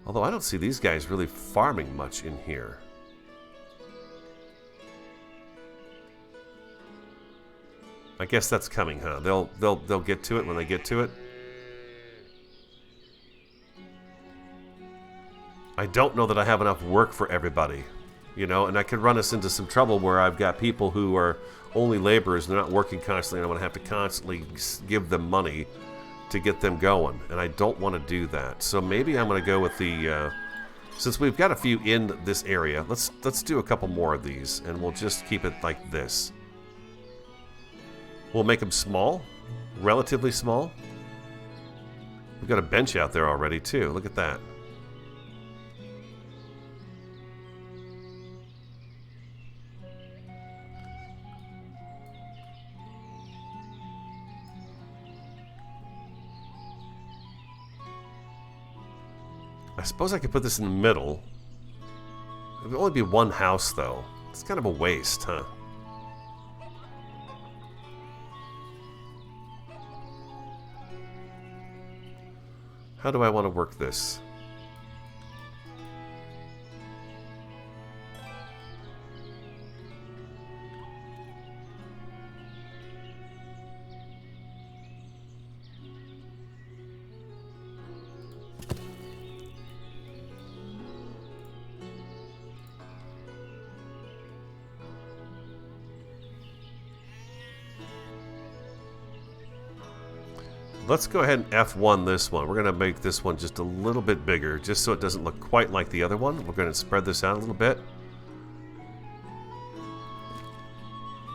Although I don't see these guys really farming much in here. I guess that's coming, huh? They'll get to it when they get to it. I don't know that I have enough work for everybody, you know, and I could run us into some trouble where I've got people who are only laborers and they're not working constantly, and I'm going to have to constantly give them money to get them going, and I don't want to do that. So maybe I'm going to go with the since we've got a few in this area, let's do a couple more of these, and we'll just keep it like this. We'll make them small, relatively small. We've got a bench out there already too. Look at that. I suppose I could put this in the middle. It would only be one house, though. It's kind of a waste, huh? How do I want to work this? Let's go ahead and F1 this one. We're going to make this one just a little bit bigger, just so it doesn't look quite like the other one. We're going to spread this out a little bit.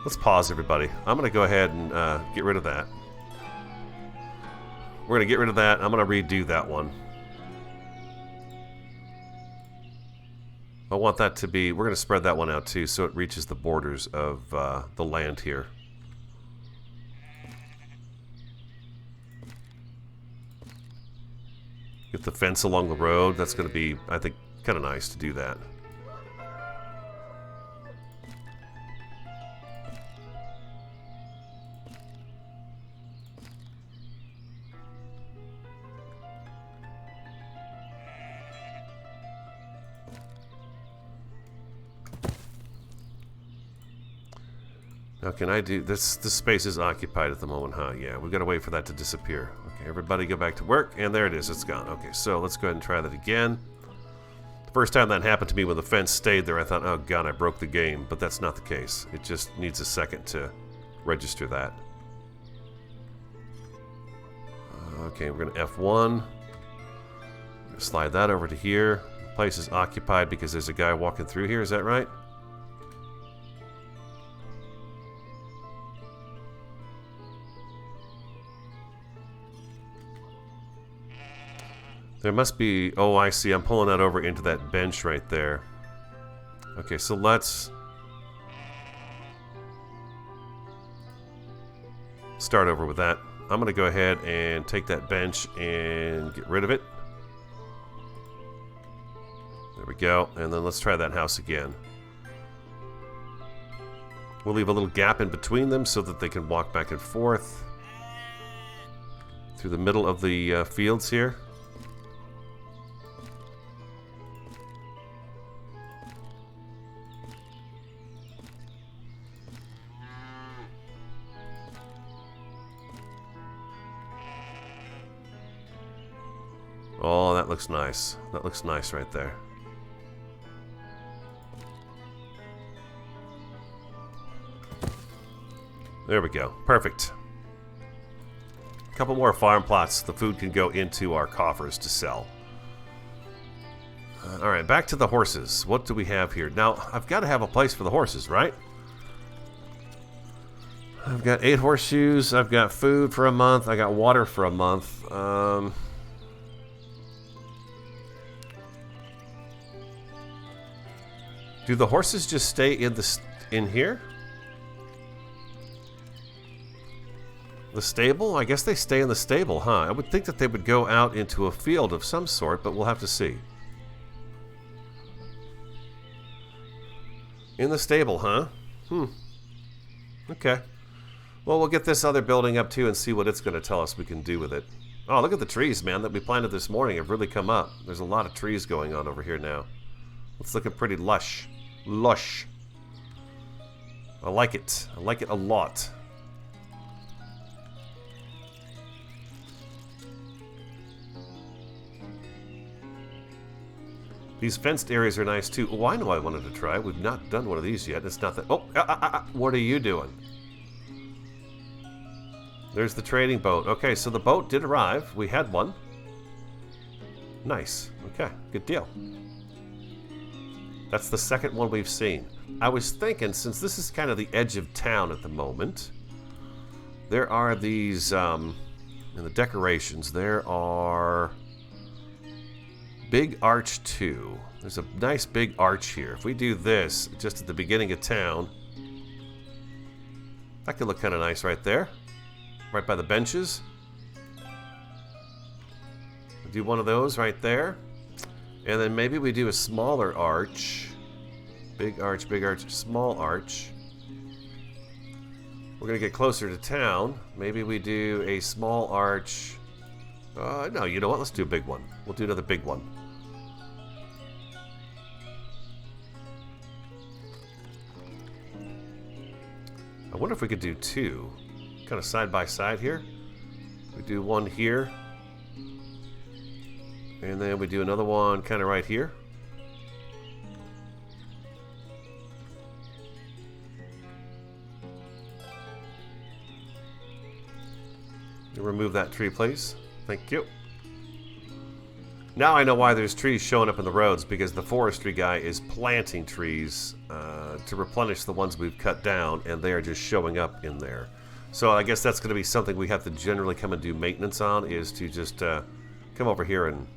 Let's pause, everybody. I'm going to go ahead and get rid of that. We're going to get rid of that. I'm going to redo that one. I want that to be... We're going to spread that one out, too, so it reaches the borders of the land here. Get the fence along the road. That's going to be, I think, kind of nice to do that. Now, can I do this? This space is occupied at the moment, huh? Yeah, we've got to wait for that to disappear. Okay, everybody go back to work, and there it is. It's gone. Okay, so let's go ahead and try that again. The first time that happened to me when the fence stayed there, I thought, oh god, I broke the game. But that's not the case. It just needs a second to register that. Okay, we're going to F1. Slide that over to here. The place is occupied because there's a guy walking through here. Is that right? There must be... Oh, I see. I'm pulling that over into that bench right there. Okay, so let's... start over with that. I'm going to go ahead and take that bench and get rid of it. There we go. And then let's try that house again. We'll leave a little gap in between them so that they can walk back and forth through the middle of the fields here. Oh, that looks nice. That looks nice right there. There we go. Perfect. A couple more farm plots. The food can go into our coffers to sell. Alright, back to the horses. What do we have here? Now, I've got to have a place for the horses, right? I've got 8 horseshoes. I've got food for a month. I got water for a month. Do the horses just stay in here? The stable? I guess they stay in the stable, huh? I would think that they would go out into a field of some sort, but we'll have to see. In the stable, huh? Okay. Well, we'll get this other building up too and see what it's going to tell us we can do with it. Oh, look at the trees, man, that we planted this morning have really come up. There's a lot of trees going on over here now. It's looking pretty lush. Lush. I like it. I like it a lot. These fenced areas are nice too. Oh, I know I wanted to try. We've not done one of these yet. It's not that... Oh, what are you doing? There's the trading boat. Okay, so the boat did arrive. We had one. Nice. Okay, good deal. That's the second one we've seen. I was thinking, since this is kind of the edge of town at the moment, there are these, in the decorations, there are big arch 2. There's a nice big arch here. If we do this just at the beginning of town, that could look kind of nice right there. Right by the benches. Do one of those right there. And then maybe we do a smaller arch. Big arch, small arch. We're going to get closer to town. Maybe we do a small arch. No, you know what? Let's do a big one. We'll do another big one. I wonder if we could do two. Kind of side by side here. We do one here. And then we do another one kind of right here. Remove that tree, please. Thank you. Now I know why there's trees showing up in the roads, because the forestry guy is planting trees to replenish the ones we've cut down, and they are just showing up in there. So I guess that's going to be something we have to generally come and do maintenance on, is to just come over here and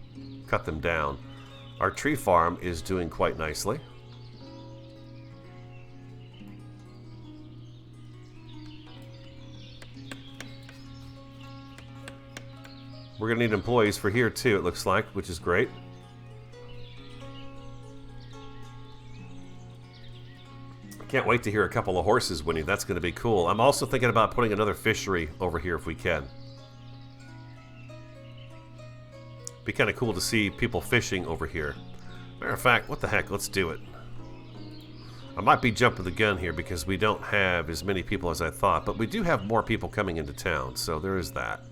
cut them down. Our tree farm is doing quite nicely. We're going to need employees for here too, it looks like, which is great. I can't wait to hear a couple of horses whinny. That's going to be cool. I'm also thinking about putting another fishery over here if we can. Be kind of cool to see people fishing over here. Matter of fact, what the heck, let's do it. I might be jumping the gun here because we don't have as many people as I thought, but we do have more people coming into town, so there is that.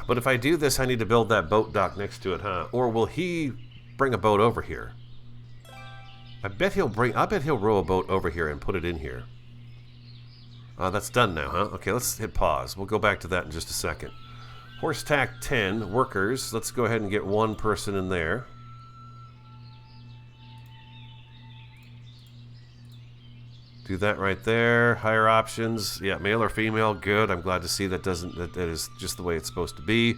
But if I do this, I need to build that boat dock next to it, huh? Or will he bring a boat over here? I bet he'll row a boat over here and put it in here. That's done now, huh? Okay, let's hit pause. We'll go back to that in just a second. Horse tack 10, workers. Let's go ahead and get one person in there. Do that right there. Hire options. Yeah, male or female. Good. I'm glad to see that is just the way it's supposed to be.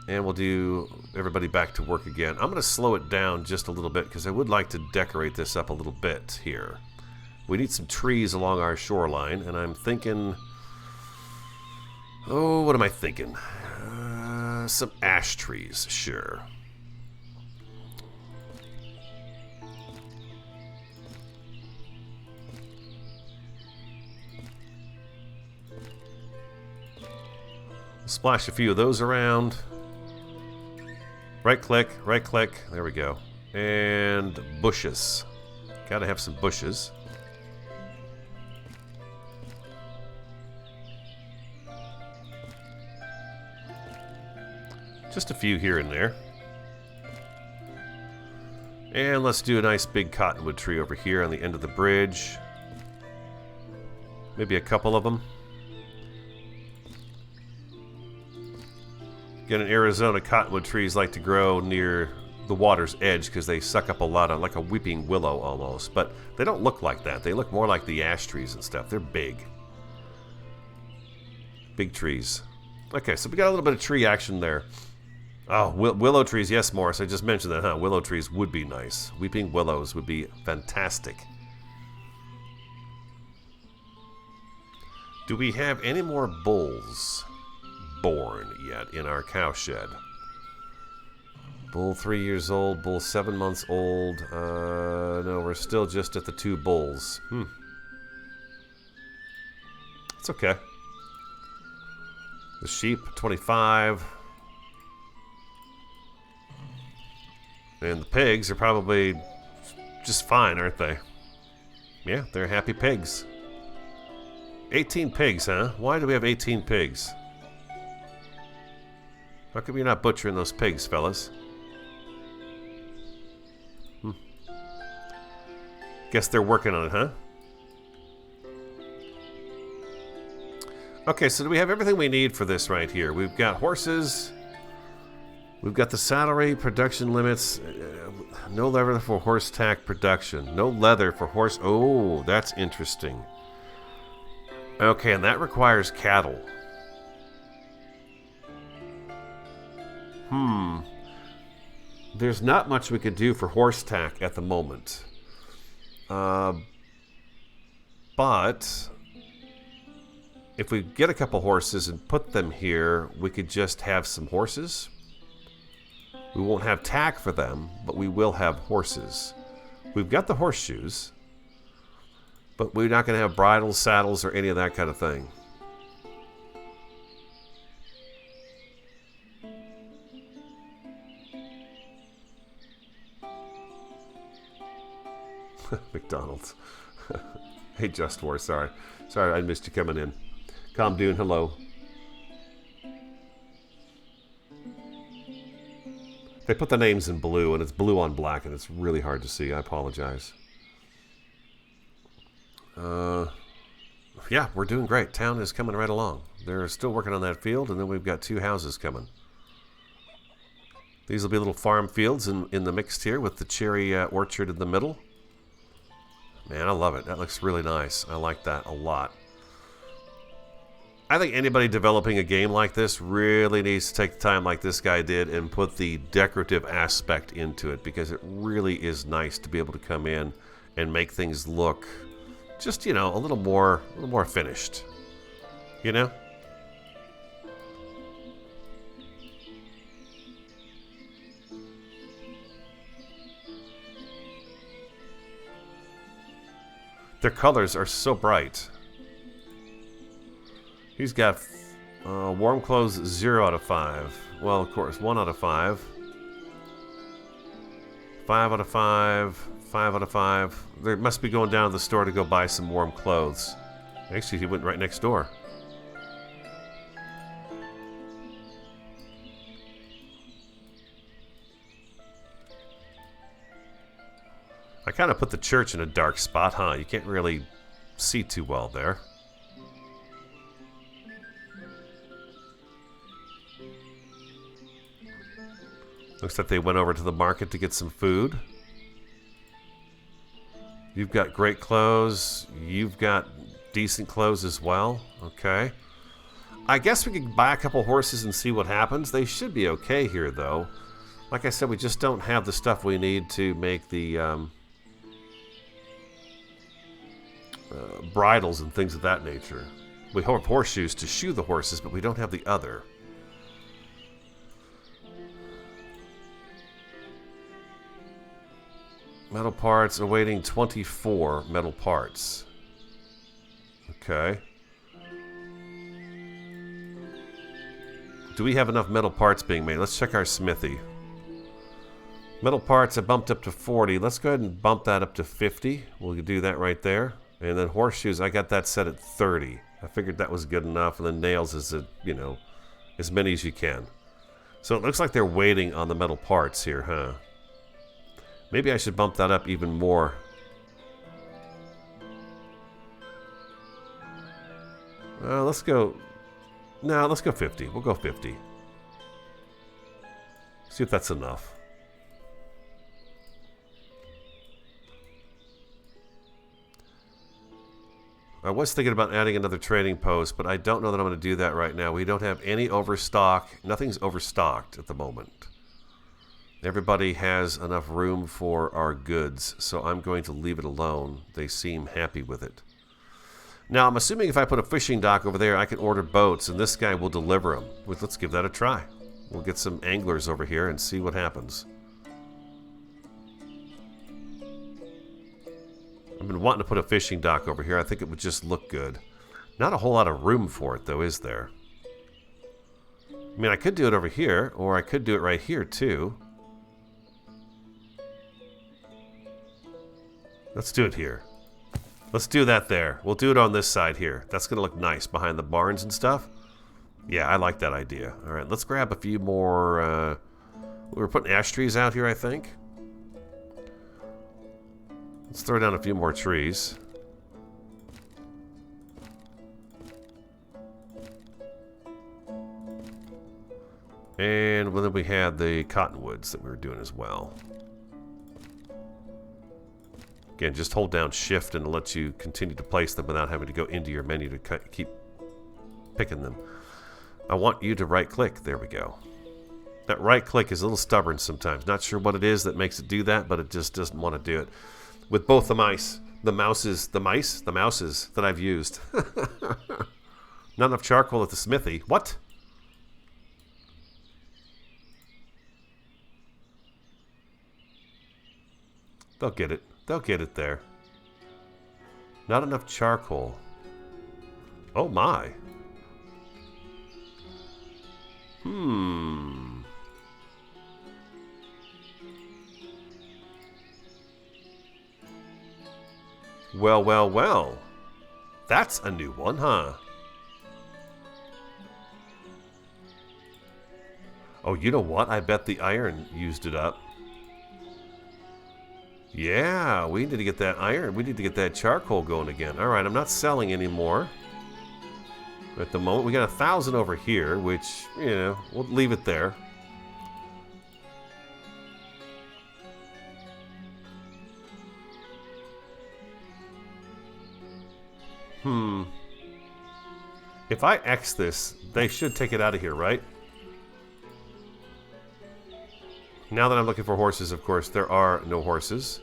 And we'll do everybody back to work again. I'm going to slow it down just a little bit because I would like to decorate this up a little bit here. We need some trees along our shoreline, and I'm thinking... Oh, what am I thinking? Some ash trees, sure. Splash a few of those around. Right click, there we go. And bushes. Gotta have some bushes. Just a few here and there. And let's do a nice big cottonwood tree over here on the end of the bridge. Maybe a couple of them. Again, in Arizona, cottonwood trees like to grow near the water's edge because they suck up a lot of, like a weeping willow almost. But they don't look like that. They look more like the ash trees and stuff. They're big. Big trees. Okay, so we got a little bit of tree action there. Oh, willow trees. Yes, Morris, I just mentioned that, huh? Willow trees would be nice. Weeping willows would be fantastic. Do we have any more bulls born yet in our cowshed? Bull 3 years old, bull 7 months old. No, we're still just at the 2 bulls. It's okay. The sheep, 25. And the pigs are probably just fine, aren't they? Yeah, they're happy pigs. 18 pigs, huh? Why do we have 18 pigs? How come you're not butchering those pigs, fellas? Guess they're working on it, huh? Okay, so do we have everything we need for this right here? We've got horses. We've got the salary, production limits. No leather for horse tack production. No leather for horse... Oh, that's interesting. Okay, and that requires cattle. There's not much we could do for horse tack at the moment. But if we get a couple horses and put them here, we could just have some horses. We won't have tack for them, but we will have horses. We've got the horseshoes, but we're not going to have bridles, saddles, or any of that kind of thing. McDonald's. Hey, Just War, sorry. Sorry, I missed you coming in. Calm Dune, hello. They put the names in blue, and it's blue on black, and it's really hard to see. I apologize. Yeah, we're doing great. Town is coming right along. They're still working on that field, and then we've got 2 houses coming. These will be little farm fields in the mixed here with the cherry orchard in the middle. Man, I love it. That looks really nice. I like that a lot. I think anybody developing a game like this really needs to take the time like this guy did and put the decorative aspect into it, because it really is nice to be able to come in and make things look just, you know, a little more finished. You know? Their colors are so bright. He's got warm clothes 0 out of 5. Well, of course, 1 out of 5. 5 out of 5. 5 out of 5. They must be going down to the store to go buy some warm clothes. Actually, he went right next door. I kind of put the church in a dark spot, huh? You can't really see too well there. Looks like they went over to the market to get some food. You've got great clothes. You've got decent clothes as well. Okay. I guess we could buy a couple horses and see what happens. They should be okay here, though. Like I said, we just don't have the stuff we need to make the bridles and things of that nature. We have horseshoes to shoe the horses, but we don't have the other. Metal parts awaiting 24 metal parts. Okay. Do we have enough metal parts being made? Let's check our smithy. Metal parts are bumped up to 40. Let's go ahead and bump that up to 50. We'll do that right there. And then horseshoes, I got that set at 30. I figured that was good enough. And then nails is, you know, as many as you can. So it looks like they're waiting on the metal parts here, huh? Maybe I should bump that up even more. Let's go... No, let's go 50. We'll go 50. See if that's enough. I was thinking about adding another trading post, but I don't know that I'm going to do that right now. We don't have any overstock. Nothing's overstocked at the moment. Everybody has enough room for our goods, so I'm going to leave it alone. They seem happy with it. Now, I'm assuming if I put a fishing dock over there, I can order boats, and this guy will deliver them. Let's give that a try. We'll get some anglers over here and see what happens. I've been wanting to put a fishing dock over here. I think it would just look good. Not a whole lot of room for it, though, is there? I mean, I could do it over here, or I could do it right here, too. Let's do it here. Let's do that there. We'll do it on this side here. That's going to look nice behind the barns and stuff. Yeah, I like that idea. All right, let's grab a few more... we were putting ash trees out here, I think. Let's throw down a few more trees. And then we had the cottonwoods that we were doing as well. Again, just hold down shift and it lets you continue to place them without having to go into your menu to keep picking them. I want you to right click. There we go. That right click is a little stubborn sometimes. Not sure what it is that makes it do that, but it just doesn't want to do it. With both the mouses that I've used. Not enough charcoal at the smithy. What? They'll get it. They'll get it there. Not enough charcoal. Oh my. Well, well, well. That's a new one, huh? Oh, you know what? I bet the iron used it up. Yeah, we need to get that iron. We need to get that charcoal going again. All right, I'm not selling anymore. At the moment, we got 1,000 over here, which, you know, we'll leave it there. If I X this, they should take it out of here, right? Now that I'm looking for horses, of course, there are no horses.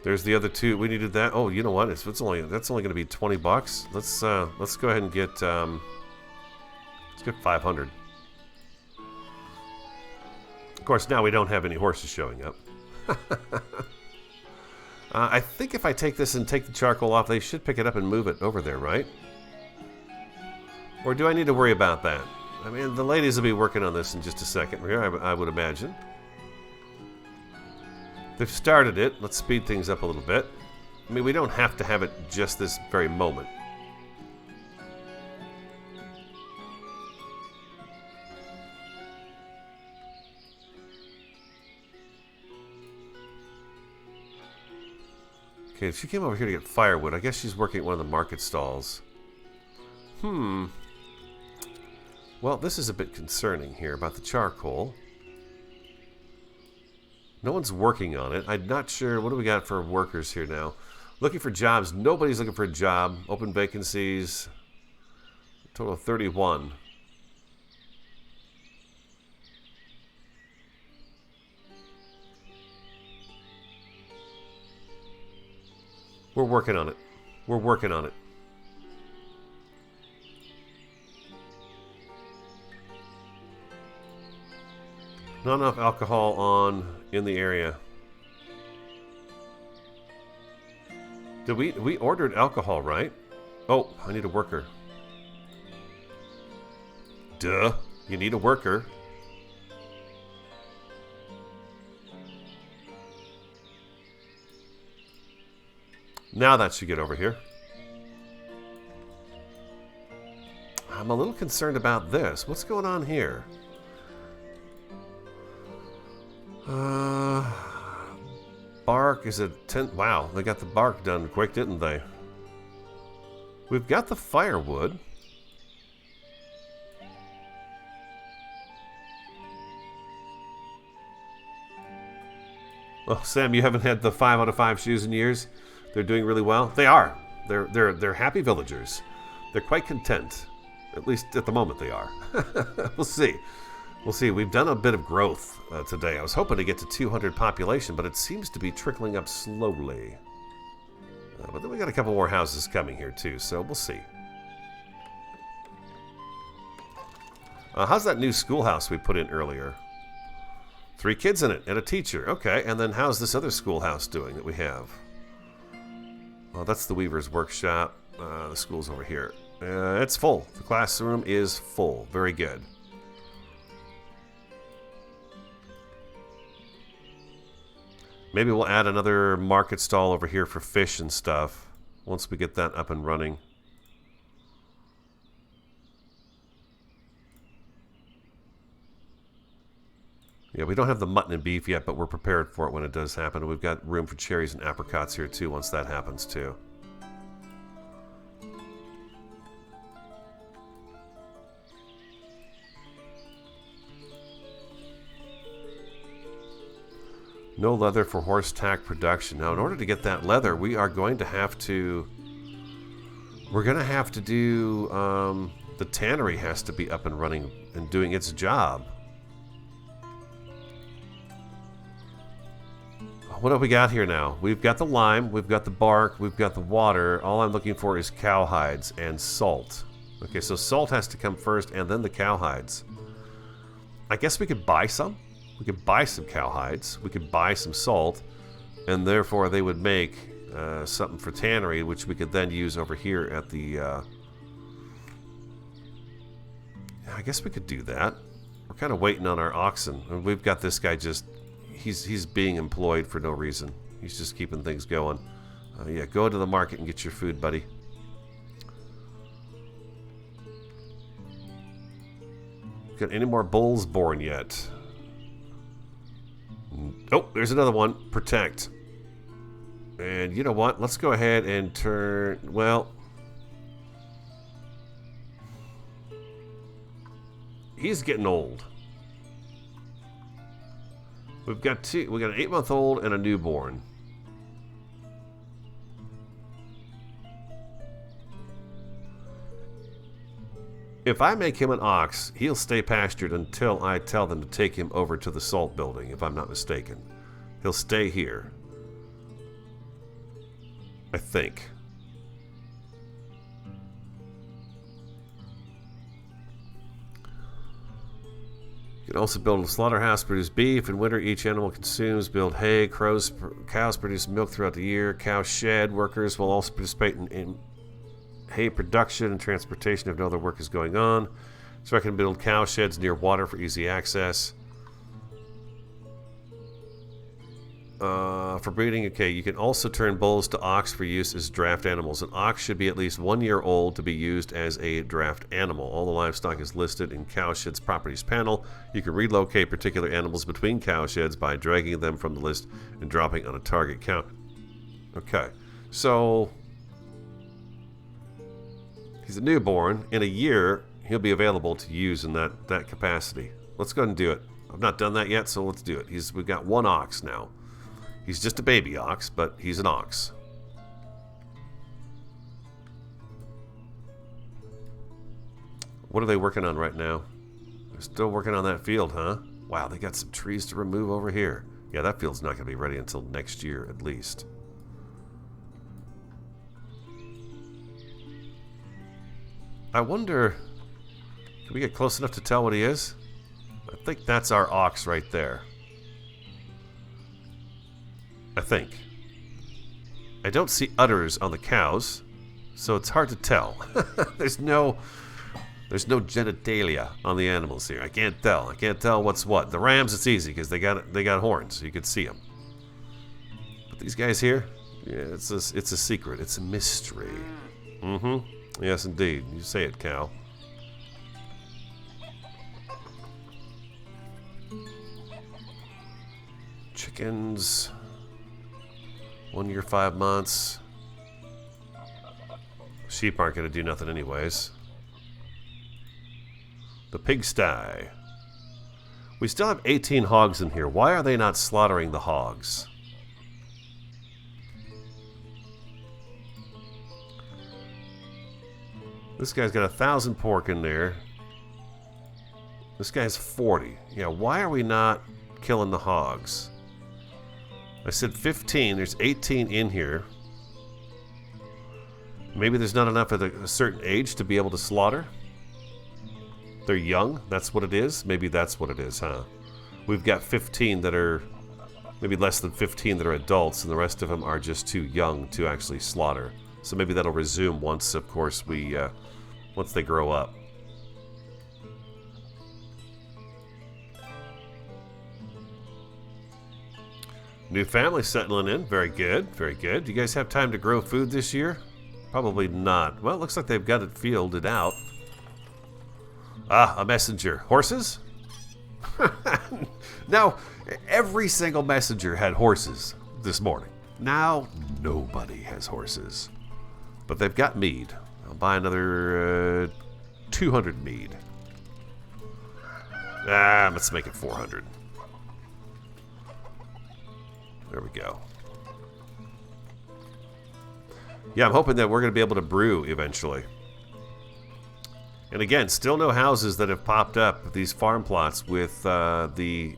There's the other two. We needed that. Oh, you know what? That's only going to be 20 bucks. Let's go ahead and get let's get 500. Of course, now we don't have any horses showing up. I think if I take this and take the charcoal off, they should pick it up and move it over there, right? Or do I need to worry about that? I mean, the ladies will be working on this in just a second here, I would imagine. They've started it. Let's speed things up a little bit. I mean, we don't have to have it just this very moment. Okay, she came over here to get firewood. I guess she's working at one of the market stalls. Well, this is a bit concerning here about the charcoal. No one's working on it. I'm not sure. What do we got for workers here now? Looking for jobs. Nobody's looking for a job. Open vacancies. Total of 31. We're working on it. We're working on it. Not enough alcohol in the area. Did we ordered alcohol, right? Oh, I need a worker. Duh. You need a worker. Now that should get over here. I'm a little concerned about this. What's going on here? Bark is a 10. Wow, they got the bark done quick, didn't they? We've got the firewood. Well, Sam, you haven't had the 5 out of 5 shoes in years. They're doing really well. They are. They're happy villagers. They're quite content. At least at the moment they are. We'll see. We'll see. We've done a bit of growth today. I was hoping to get to 200 population, but it seems to be trickling up slowly. But then we got a couple more houses coming here too, so we'll see. How's that new schoolhouse we put in earlier? 3 kids in it and a teacher. Okay, and then how's this other schoolhouse doing that we have? Well, that's the Weaver's Workshop. The school's over here. It's full. The classroom is full. Very good. Maybe we'll add another market stall over here for fish and stuff once we get that up and running. Yeah, we don't have the mutton and beef yet, but we're prepared for it when it does happen. And we've got room for cherries and apricots here too once that happens too. No leather for horse tack production. Now, in order to get that leather, we are going to have to... We're going to have to do... the tannery has to be up and running and doing its job. What have we got here now? We've got the lime, we've got the bark, we've got the water. All I'm looking for is cowhides and salt. Okay, so salt has to come first and then the cowhides. I guess we could buy some. We could buy some cowhides. We could buy some salt. And therefore they would make something for tannery, which we could then use over here at the... I guess we could do that. We're kind of waiting on our oxen. And we've got this guy just... He's being employed for no reason. He's just keeping things going. Yeah, go to the market and get your food, buddy. Got any more bulls born yet? Oh, there's another one. Protect. And you know what? Let's go ahead and turn... Well... He's getting old. We've got two. We got an 8-month-old and a newborn. If I make him an ox, he'll stay pastured until I tell them to take him over to the salt building, if I'm not mistaken. He'll stay here. I think. You can also build a slaughterhouse, produce beef. In winter, each animal consumes, build hay. Cows produce milk throughout the year. Cow shed workers will also participate in hay production and transportation if no other work is going on. So I can build cow sheds near water for easy access. For breeding, okay, you can also turn bulls to ox for use as draft animals. An ox should be at least 1 year old to be used as a draft animal. All the livestock is listed in Cowshed's properties panel. You can relocate particular animals between cowsheds by dragging them from the list and dropping on a target cow. Okay, so he's a newborn. In a year, he'll be available to use in that capacity. Let's go ahead and do it. I've not done that yet, so let's do it. We've got one ox now. He's just a baby ox, but he's an ox. What are they working on right now? They're still working on that field, huh? Wow, they got some trees to remove over here. Yeah, that field's not going to be ready until next year at least. I wonder, can we get close enough to tell what he is? I think that's our ox right there. I think. I don't see udders on the cows, so it's hard to tell. There's no genitalia on the animals here. I can't tell. I can't tell what's what. The rams, it's easy because they got horns, so you can see them. But these guys here, yeah, it's a secret. It's a mystery. Mm-hmm. Yes, indeed. You say it, cow. Chickens. 1 year, 5 months. Sheep aren't going to do nothing anyways. The pigsty. We still have 18 hogs in here. Why are they not slaughtering the hogs? This guy's got 1,000 pork in there. This guy's 40. Yeah, why are we not killing the hogs? I said 15. There's 18 in here. Maybe there's not enough at a certain age to be able to slaughter. They're young. That's what it is. Maybe that's what it is, huh? We've got 15 that are maybe less than 15 that are adults, and the rest of them are just too young to actually slaughter. So maybe that'll resume once, of course, once they grow up. New family settling in. Very good, very good. Do you guys have time to grow food this year? Probably not. Well, it looks like they've got it fielded out. Ah, a messenger. Horses? Now, every single messenger had horses this morning. Now, nobody has horses. But they've got mead. I'll buy another 200 mead. Let's make it 400. There we go. Yeah, I'm hoping that we're going to be able to brew eventually. And again, still no houses that have popped up, these farm plots with the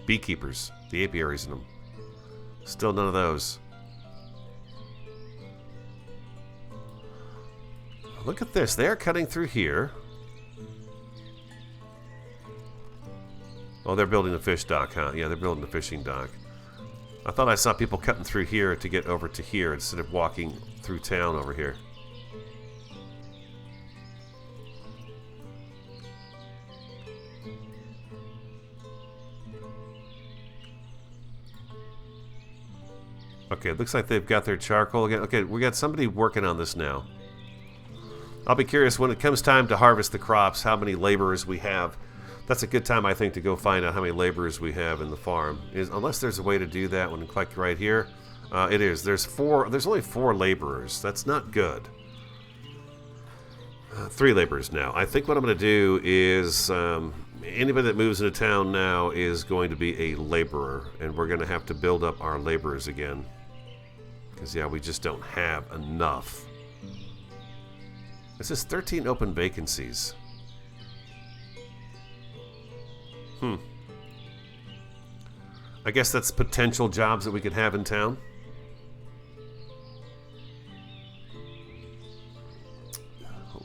beekeepers, the apiaries in them. Still none of those. Look at this. They're cutting through here. Oh, they're building the fish dock, huh? Yeah, they're building the fishing dock. I thought I saw people cutting through here to get over to here instead of walking through town over here. Okay, it looks like they've got their charcoal again. Okay, we got somebody working on this now. I'll be curious when it comes time to harvest the crops, how many laborers we have. That's a good time, I think, to go find out how many laborers we have in the farm. Unless there's a way to do that when we click right here. It is. There's only 4 laborers. That's not good. 3 laborers now. I think what I'm going to do is anybody that moves into town now is going to be a laborer, and we're going to have to build up our laborers again. Because, yeah, we just don't have enough. It says 13 open vacancies. I guess that's potential jobs that we could have in town.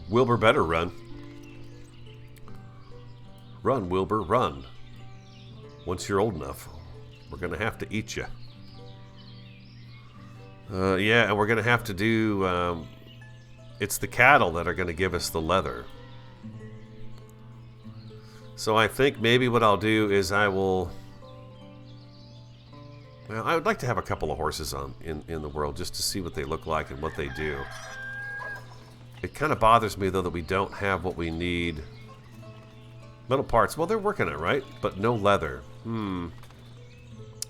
Wilbur better run. Run, Wilbur, run. Once you're old enough, we're going to have to eat you. Yeah, and we're going to have to do... it's the cattle that are going to give us the leather. So I think maybe what I'll do is I will... Well, I would like to have a couple of horses in the world just to see what they look like and what they do. It kind of bothers me, though, that we don't have what we need. Metal parts. Well, they're working it, right? But no leather.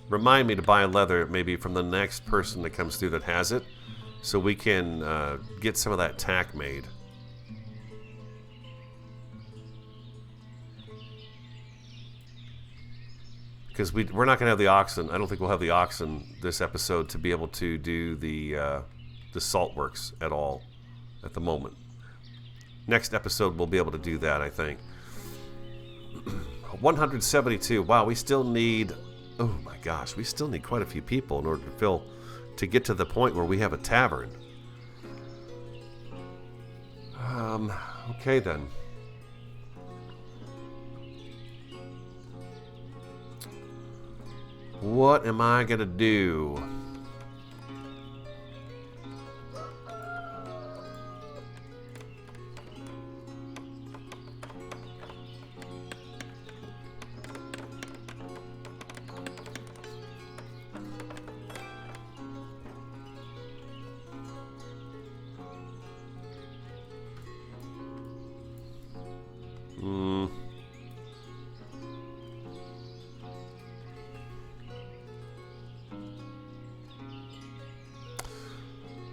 Remind me to buy leather maybe from the next person that comes through that has it, so we can get some of that tack made. Because we're not going to have the oxen. I don't think we'll have the oxen this episode to be able to do the salt works at all at the moment. Next episode we'll be able to do that, I think. 172. Wow, we still need... Oh my gosh, we still need quite a few people in order to get to the point where we have a tavern. Okay then. What am I gonna do?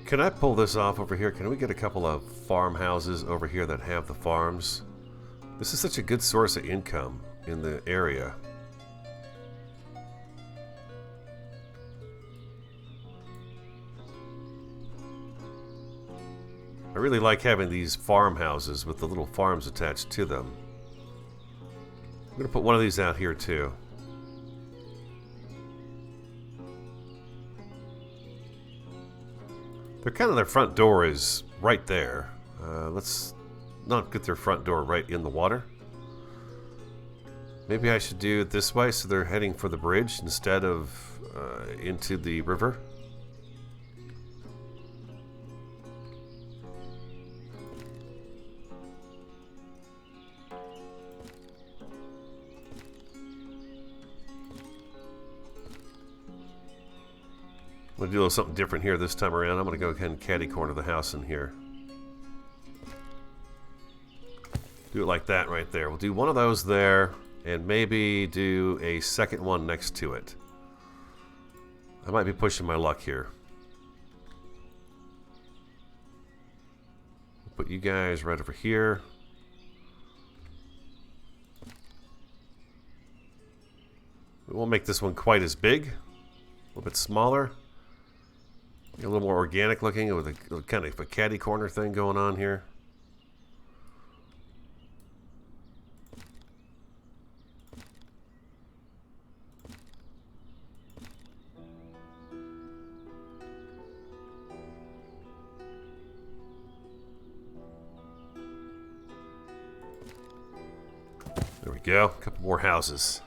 Can I pull this off over here? Can we get a couple of farmhouses over here that have the farms? This is such a good source of income in the area. I really like having these farmhouses with the little farms attached to them. I'm going to put one of these out here too. Their front door is right there. Let's not get their front door right in the water. Maybe I should do it this way so they're heading for the bridge instead of into the river. I'm going to do a little something different here this time around. I'm going to go ahead and catty corner the house in here. Do it like that right there. We'll do one of those there and maybe do a second one next to it. I might be pushing my luck here. Put you guys right over here. We won't make this one quite as big. A little bit smaller. A little more organic looking with a kind of a catty corner thing going on here. There we go. A couple more houses.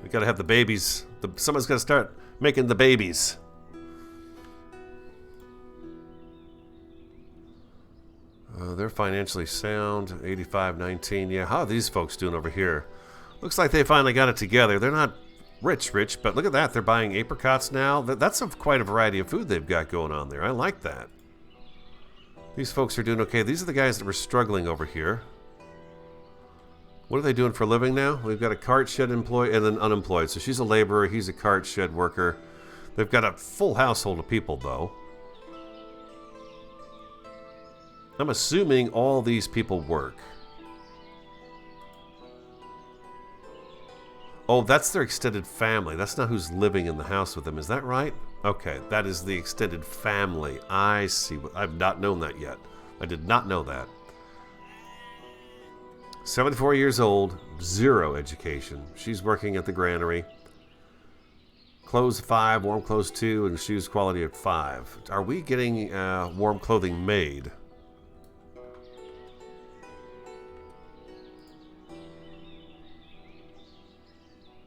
We gotta have the babies. Someone's gotta start making the babies. They're financially sound. 85-19. Yeah, how are these folks doing over here? Looks like they finally got it together. They're not rich, but look at that. They're buying apricots now. That's quite a variety of food they've got going on there. I like that. These folks are doing okay. These are the guys that were struggling over here. What are they doing for a living now? We've got a cart shed employee and then unemployed. So she's a laborer. He's a cart shed worker. They've got a full household of people, though. I'm assuming all these people work. Oh, that's their extended family. That's not who's living in the house with them. Is that right? Okay, that is the extended family. I see. I've not known that yet. I did not know that. 74 years old, 0 education. She's working at the granary. Clothes 5, warm clothes 2, and shoes quality at 5. Are we getting warm clothing made?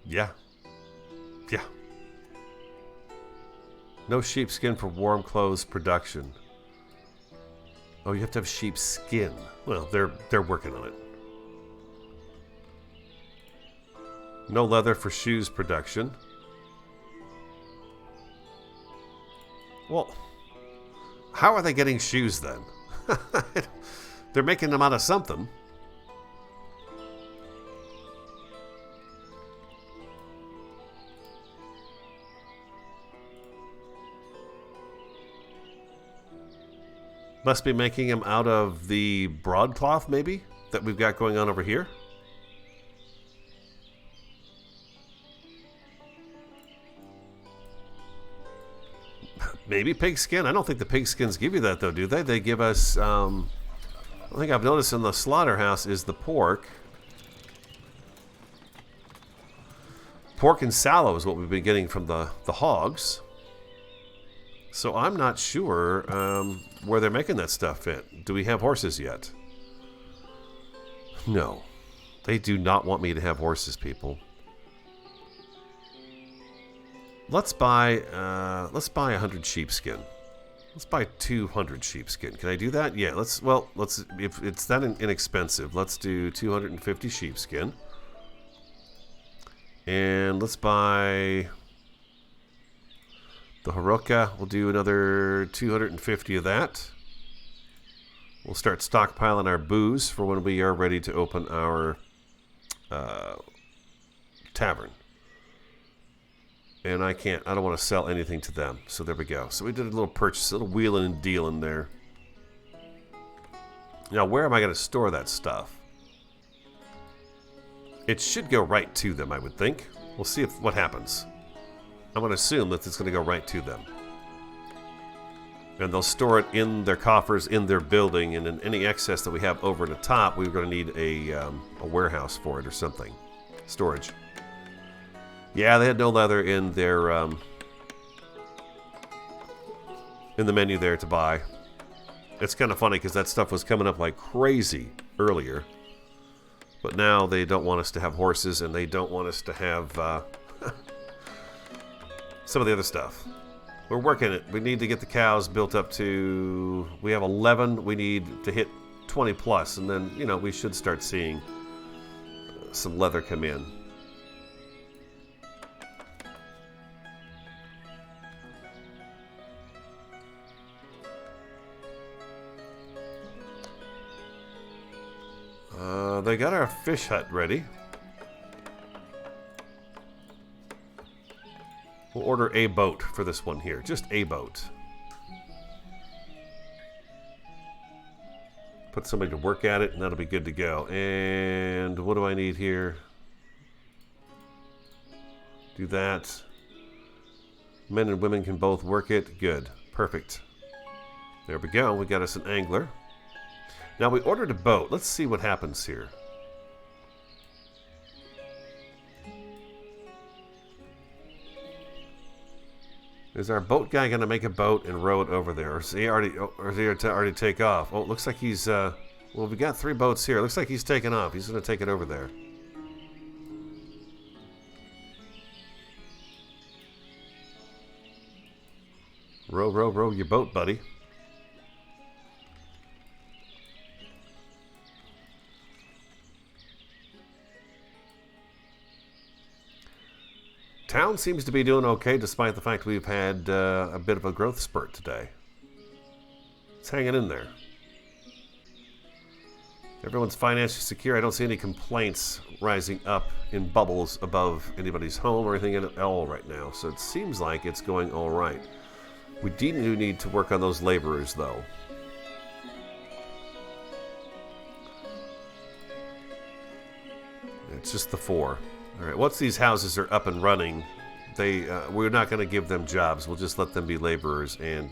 Yeah. Yeah. No sheepskin for warm clothes production. Oh, you have to have sheepskin. Well, they're working on it. No leather for shoes production. Well, how are they getting shoes then? They're making them out of something. Must be making them out of the broadcloth, maybe, that we've got going on over here. Maybe pigskin. I don't think the pigskins give you that, though, do they? They give us, I think I've noticed in the slaughterhouse is the pork. Pork and sallow is what we've been getting from the hogs. So I'm not sure where they're making that stuff at. Do we have horses yet? No. They do not want me to have horses, people. Let's buy 100 sheepskin. Let's buy 200 sheepskin. Can I do that? Yeah, let's if it's that inexpensive, let's do 250 sheepskin. And let's buy the Haroka. We'll do another 250 of that. We'll start stockpiling our booze for when we are ready to open our tavern. And I don't want to sell anything to them. So there we go. So we did a little purchase, a little wheeling and dealing there. Now, where am I going to store that stuff? It should go right to them, I would think. We'll see what happens. I'm going to assume that it's going to go right to them. And they'll store it in their coffers, in their building, and in any excess that we have over the top, we're going to need a warehouse for it or something. Storage. Yeah, they had no leather in their in the menu there to buy. It's kind of funny because that stuff was coming up like crazy earlier. But now they don't want us to have horses, and they don't want us to have some of the other stuff. We're working it. We need to get the cows built up to... We have 11. We need to hit 20 plus, and then, you know, we should start seeing some leather come in. They got our fish hut ready. We'll order a boat for this one here. Just a boat. Put somebody to work at it, and that'll be good to go. And what do I need here? Do that. Men and women can both work it. Good. Perfect. There we go. We got us an angler. Now we ordered a boat. Let's see what happens here. Is our boat guy going to make a boat and row it over there? Or is he already take off? Oh, it looks like he's... well, we got 3 boats here. It looks like he's taking off. He's going to take it over there. Row, row, row your boat, buddy. Town seems to be doing okay despite the fact we've had a bit of a growth spurt today. It's hanging in there. Everyone's financially secure. I don't see any complaints rising up in bubbles above anybody's home or anything at all right now. So it seems like it's going all right. We do need to work on those laborers, though. It's just the 4. All right, once these houses are up and running, we're not going to give them jobs. We'll just let them be laborers, and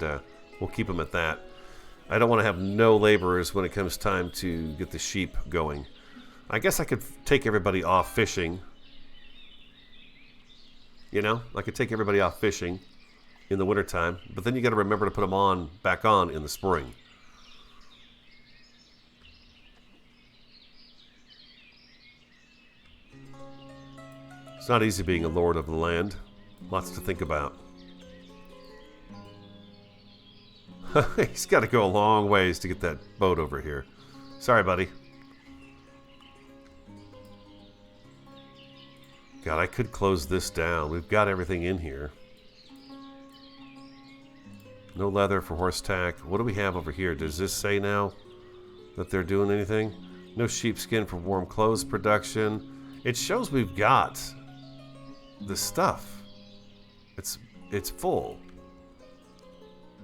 we'll keep them at that. I don't want to have no laborers when it comes time to get the sheep going. I guess I could take everybody off fishing. You know, I could take everybody off fishing in the wintertime, but then you got to remember to put them back on in the spring. It's not easy being a lord of the land. Lots to think about. He's got to go a long ways to get that boat over here. Sorry, buddy. God, I could close this down. We've got everything in here. No leather for horse tack. What do we have over here? Does this say now that they're doing anything? No sheepskin for warm clothes production. It shows we've got the stuff. It's full.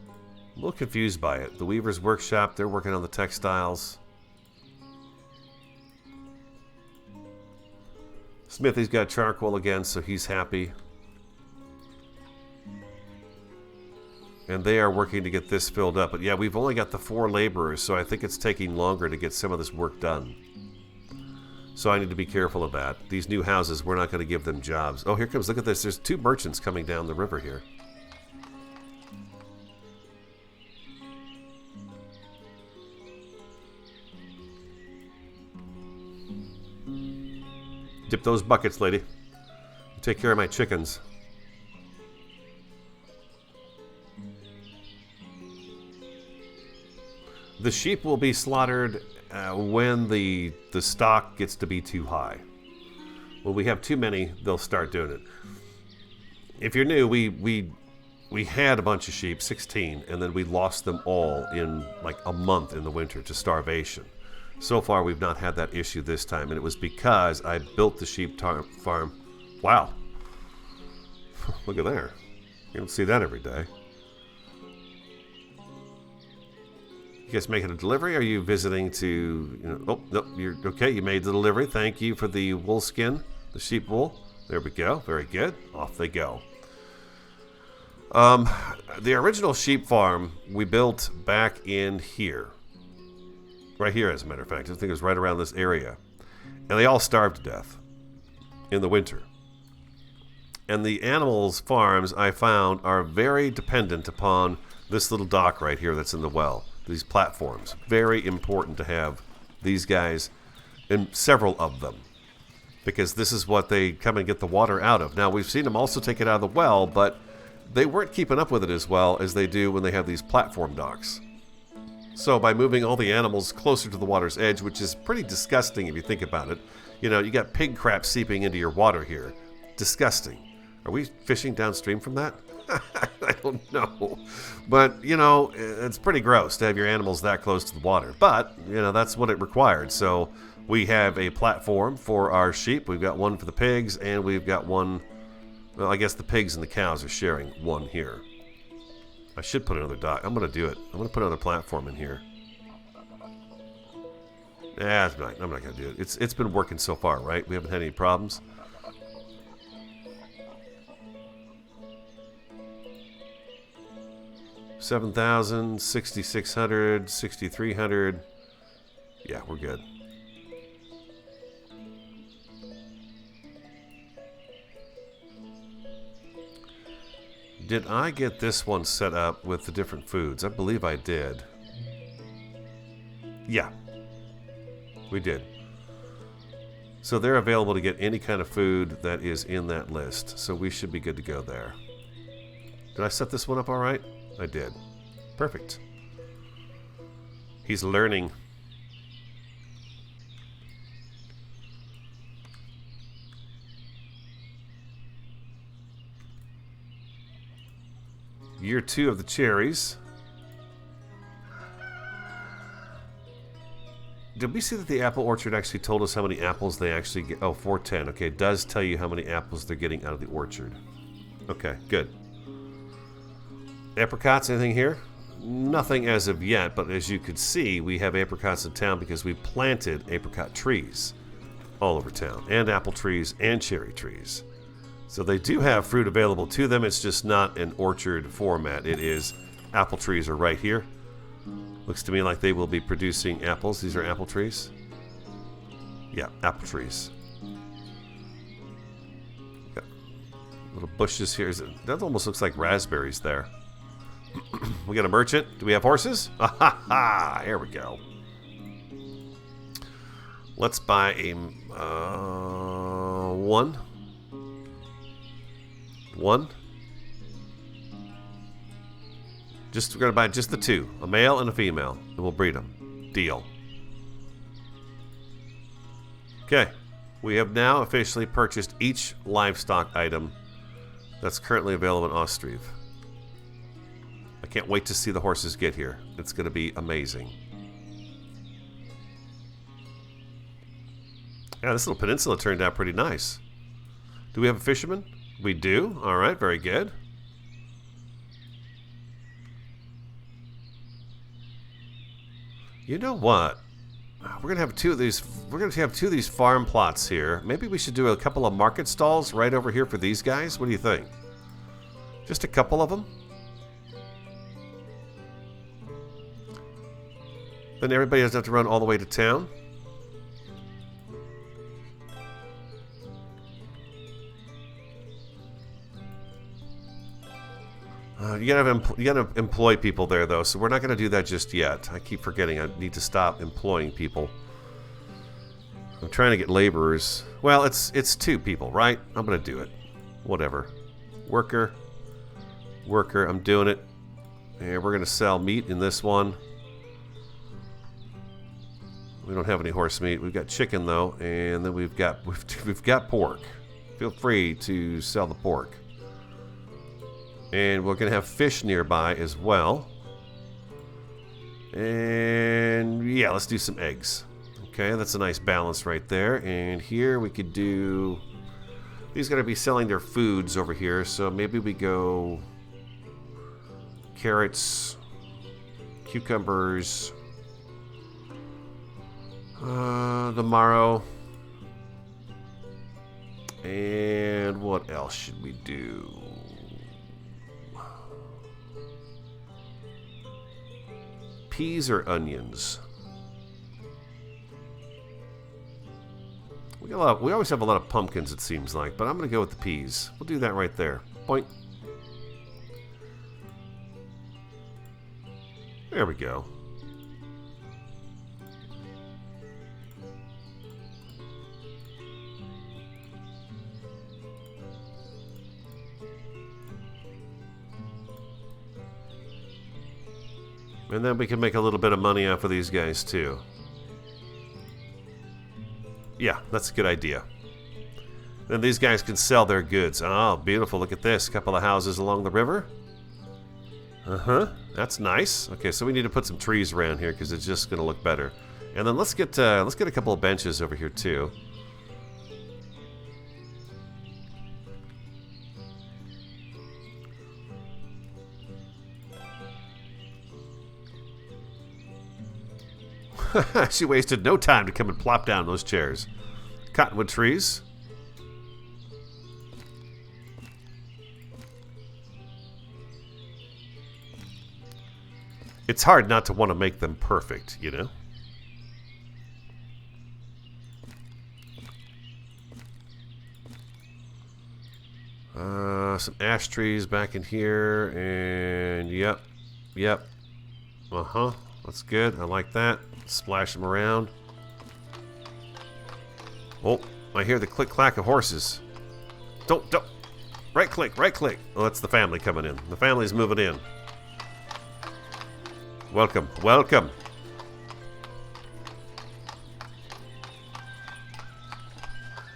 I'm a little confused by it. The Weaver's Workshop, they're working on the textiles. Smithy's got charcoal again, so he's happy. And they are working to get this filled up. But yeah, we've only got the 4 laborers, so I think it's taking longer to get some of this work done. So I need to be careful of that. These new houses, we're not going to give them jobs. Oh, here comes, look at this. There's 2 merchants coming down the river here. Dip those buckets, lady. Take care of my chickens. The sheep will be slaughtered when the stock gets to be too high. When we have too many, they'll start doing it. If you're new, we had a bunch of sheep, 16, and then we lost them all in like a month in the winter to starvation. So far, we've not had that issue this time, and it was because I built the sheep farm. Wow. Look at there. You don't see that every day. You guys making a delivery? Are you visiting to, you know, oh, no, you're okay. You made the delivery. Thank you for the wool skin, the sheep wool. There we go. Very good. Off they go. The original sheep farm we built back in here. Right here, as a matter of fact. I think it was right around this area. And they all starved to death in the winter. And the animals' farms, I found, are very dependent upon this little dock right here that's in the well. These platforms. Very important to have these guys and several of them, because this is what they come and get the water out of. Now, we've seen them also take it out of the well, but they weren't keeping up with it as well as they do when they have these platform docks. So by moving all the animals closer to the water's edge, which is pretty disgusting if you think about it, you know, you got pig crap seeping into your water here. Disgusting. Are we fishing downstream from that? I don't know. But, you know, it's pretty gross to have your animals that close to the water. But, you know, that's what it required. So we have a platform for our sheep. We've got one for the pigs, and we've got one... Well, I guess the pigs and the cows are sharing one here. I should put another dock. I'm going to do it. I'm going to put another platform in here. I'm not going to do it. It's been working so far, right? We haven't had any problems. $7,000, $6,600, $6,300. Yeah, we're good. Did I get this one set up with the different foods? I believe I did. Yeah. We did. So they're available to get any kind of food that is in that list. So we should be good to go there. Did I set this one up all right? I did. Perfect. He's learning. Year 2 of the cherries. Did we see that the apple orchard actually told us how many apples they actually get? Oh, 410. Okay, it does tell you how many apples they're getting out of the orchard. Okay, good. Apricots, anything here? Nothing as of yet, but as you could see, we have apricots in town because we planted apricot trees all over town, and apple trees and cherry trees. So they do have fruit available to them. It's just not an orchard format. It is apple trees are right here. Looks to me like they will be producing apples. These are apple trees. Yeah, apple trees. Got little bushes here. That almost looks like raspberries there. We got a merchant. Do we have horses? Ha ha! Here we go. Let's buy a one. One. We're gonna buy just the two, a male and a female, and we'll breed them. Deal. Okay, we have now officially purchased each livestock item that's currently available in Ostriv. I can't wait to see the horses get here. It's gonna be amazing. Yeah, this little peninsula turned out pretty nice. Do we have a fisherman? We do. All right, very good. You know what? We're gonna have two of these. We're gonna have two of these farm plots here. Maybe we should do a couple of market stalls right over here for these guys. What do you think? Just a couple of them. Then everybody doesn't have to run all the way to town. You gotta employ people there, though, so we're not gonna do that just yet. I keep forgetting I need to stop employing people. I'm trying to get laborers. Well, it's two people, right? I'm gonna do it. Whatever. Worker. I'm doing it. And we're gonna sell meat in this one. We don't have any horse meat. We've got chicken though, and then we've got pork. Feel free to sell the pork. And we're going to have fish nearby as well. And yeah, let's do some eggs. Okay, that's a nice balance right there. And here we could do... These are going to be selling their foods over here. So maybe we go... carrots, cucumbers, the marrow. And what else should we do? Peas or onions? We always have a lot of pumpkins, it seems like, but I'm going to go with the peas. We'll do that right there. Point. There we go. And then we can make a little bit of money off of these guys, too. Yeah, that's a good idea. Then these guys can sell their goods. Oh, beautiful. Look at this. A couple of houses along the river. Uh-huh. That's nice. Okay, so we need to put some trees around here because it's just going to look better. And then let's get a couple of benches over here, too. She wasted no time to come and plop down those chairs. Cottonwood trees. It's hard not to want to make them perfect, you know? Some ash trees back in here, and yep. Uh-huh, that's good. I like that. Splash them around. Oh, I hear the click-clack of horses. Don't. Right-click. Oh, that's the family coming in. The family's moving in. Welcome.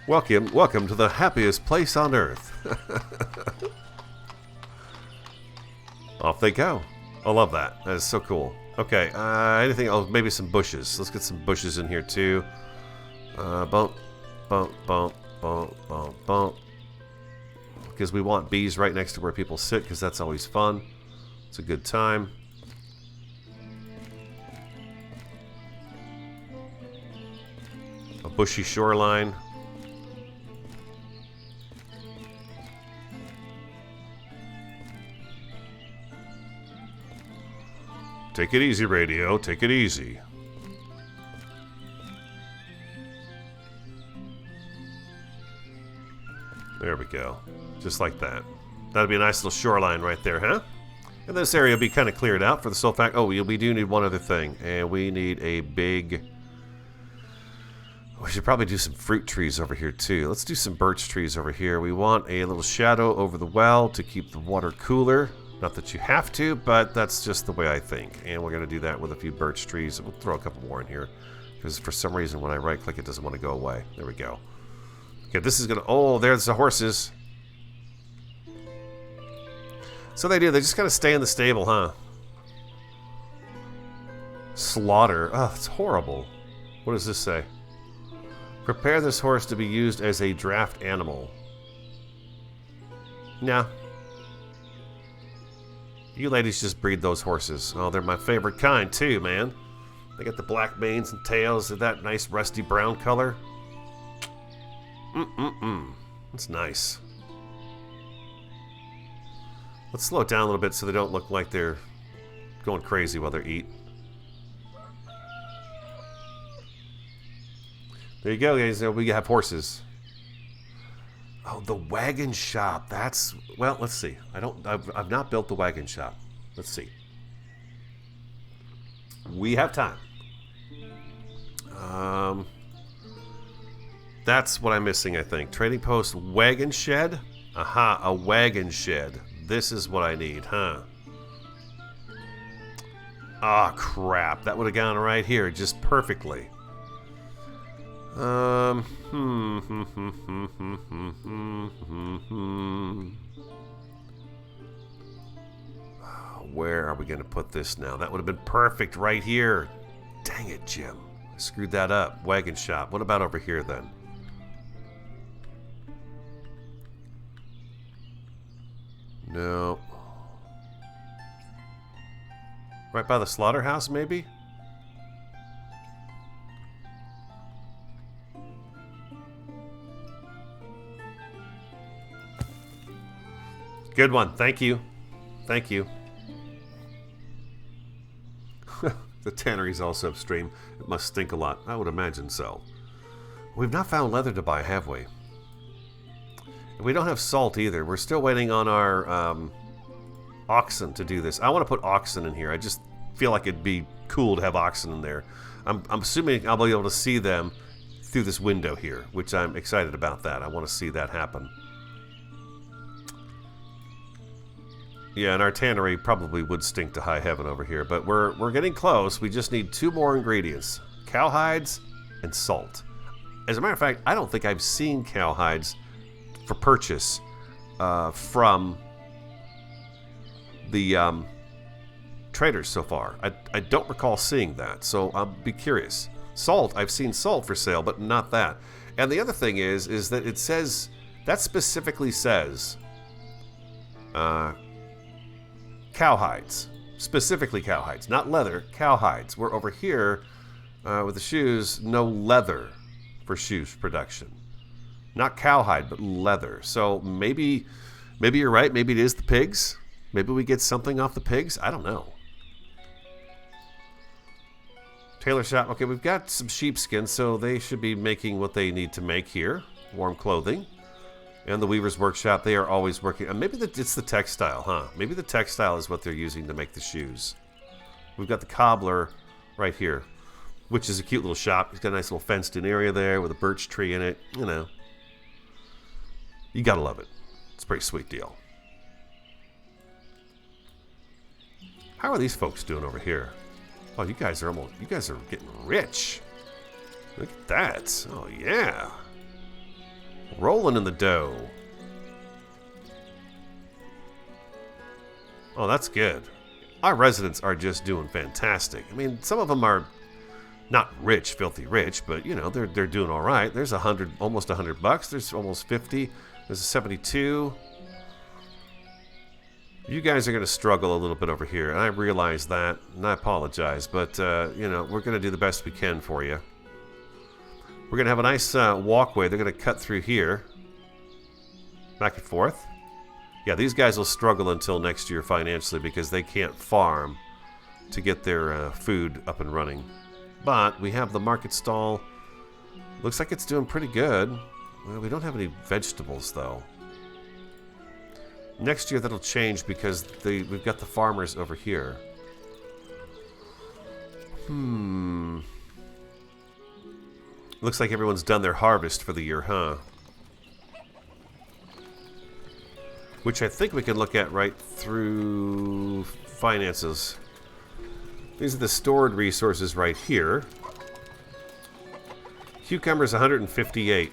Welcome to the happiest place on earth. Off they go. I love that. That is so cool. Okay, anything else? Maybe some bushes. Let's get some bushes in here too. Bump. Because we want bees right next to where people sit, because that's always fun. It's a good time. A bushy shoreline. Take it easy, radio. Take it easy. There we go. Just like that. That'd be a nice little shoreline right there, huh? And this area will be kind of cleared out for the sole fact... Oh, we do need one other thing. And we need a big... We should probably do some fruit trees over here, too. Let's do some birch trees over here. We want a little shadow over the well to keep the water cooler. Not that you have to, but that's just the way I think. And we're going to do that with a few birch trees. We'll throw a couple more in here. Because for some reason, when I right-click, it doesn't want to go away. There we go. Okay, this is going to... Oh, there's the horses. So they do. They just kind of stay in the stable, huh? Slaughter. Oh, it's horrible. What does this say? Prepare this horse to be used as a draft animal. Nah. You ladies just breed those horses. Oh, they're my favorite kind, too, man. They got the black manes and tails of that nice rusty brown color. That's nice. Let's slow it down a little bit so they don't look like they're going crazy while they eat. There you go, guys. We have horses. Oh, the wagon shop. That's... Well, let's see. I've not built the wagon shop. Let's see. We have time. That's what I'm missing, I think. Trading post wagon shed? Aha, a wagon shed. This is what I need, huh? Ah, crap. That would have gone right here just perfectly. Where are we going to put this now? That would have been perfect right here. Dang it, Jim. I screwed that up. Wagon shop. What about over here, then? No. Right by the slaughterhouse, maybe? Good one. Thank you. Thank you. The tannery's also upstream. It must stink a lot. I would imagine so. We've not found leather to buy, have we? And we don't have salt either. We're still waiting on our oxen to do this. I want to put oxen in here. I just feel like it'd be cool to have oxen in there. I'm assuming I'll be able to see them through this window here, which I'm excited about that. I want to see that happen. Yeah, and our tannery probably would stink to high heaven over here, but we're getting close. We just need 2 more ingredients. Cowhides and salt. As a matter of fact, I don't think I've seen cowhides for purchase from the traders so far. I don't recall seeing that, so I'll be curious. Salt, I've seen salt for sale, but not that. And the other thing is that it says, that specifically says cowhides. Specifically cowhides, not leather, cowhides. We're over here with the shoes, no leather for shoes production. Not cowhide, but leather. So maybe you're right. Maybe it is the pigs. Maybe we get something off the pigs. I don't know. Tailor shop. Okay, we've got some sheepskin, so they should be making what they need to make here. Warm clothing. And the weaver's workshop, they are always working. Maybe it's the textile, huh? Maybe the textile is what they're using to make the shoes. We've got the cobbler right here, which is a cute little shop. He's got a nice little fenced-in area there with a birch tree in it. You know, you gotta love it. It's a pretty sweet deal. How are these folks doing over here? Oh, you guys are getting rich. Look at that. Oh, yeah. Rolling in the dough. Oh, that's good. Our residents are just doing fantastic. I mean, some of them are not rich, filthy rich, but, you know, they're doing all right. There's almost $100. There's almost 50. There's a 72. You guys are going to struggle a little bit over here, and I realize that, and I apologize, but, you know, we're going to do the best we can for you. We're going to have a nice walkway. They're going to cut through here. Back and forth. Yeah, these guys will struggle until next year financially because they can't farm to get their food up and running. But we have the market stall. Looks like it's doing pretty good. Well, we don't have any vegetables, though. Next year that'll change because we've got the farmers over here. Looks like everyone's done their harvest for the year, huh? Which I think we can look at right through finances. These are the stored resources right here. Cucumbers 158.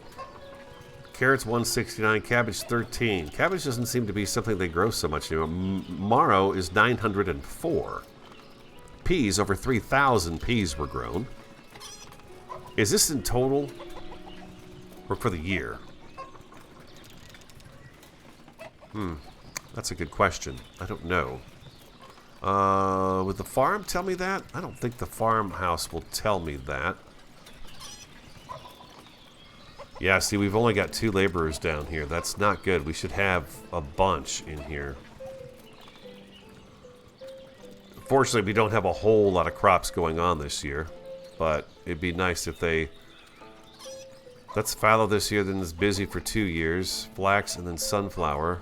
Carrots 169, cabbage 13. Cabbage doesn't seem to be something they grow so much anymore. Marrow is 904. Peas, over 3,000 peas were grown. Is this in total or for the year? That's a good question. I don't know. Would the farm tell me that? I don't think the farmhouse will tell me that. Yeah, see, we've only got 2 laborers down here. That's not good. We should have a bunch in here. Fortunately, we don't have a whole lot of crops going on this year. But it'd be nice if they... That's fallow this year, then it's busy for 2 years. Flax and then sunflower.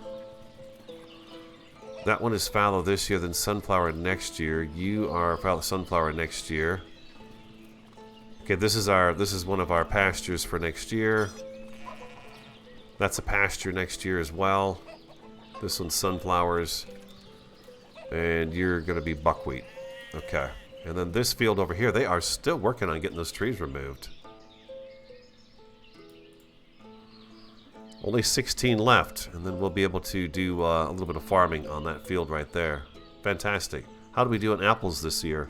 That one is fallow this year, then sunflower next year. You are fallow sunflower next year. Okay, this is one of our pastures for next year. That's a pasture next year as well. This one's sunflowers. And you're going to be buckwheat. Okay. And then this field over here, they are still working on getting those trees removed. Only 16 left, and then we'll be able to do a little bit of farming on that field right there. Fantastic. How do we do on apples this year?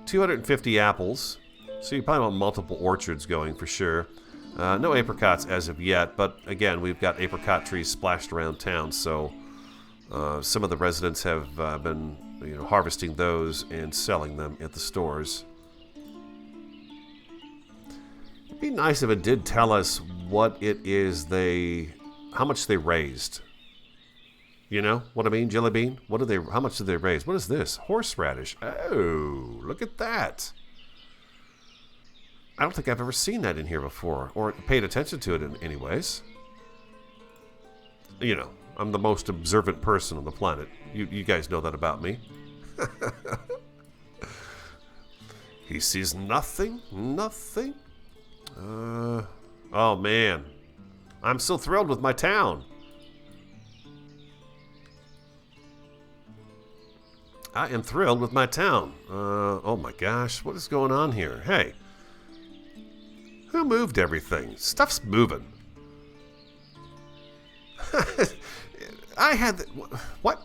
250 apples. So you probably want multiple orchards going for sure. No apricots as of yet, but again, we've got apricot trees splashed around town, so some of the residents have been harvesting those and selling them at the stores. It'd be nice if it did tell us what it is how much they raised. You know what I mean, Jelly Bean? How much did they raise? What is this? Horseradish. Oh, look at that. I don't think I've ever seen that in here before, or paid attention to it in any ways. You know, I'm the most observant person on the planet. You guys know that about me. He sees nothing. Nothing. Oh, man. I'm so thrilled with my town. I am thrilled with my town. Oh my gosh, what is going on here? Hey, who moved everything? Stuff's moving. I had... What?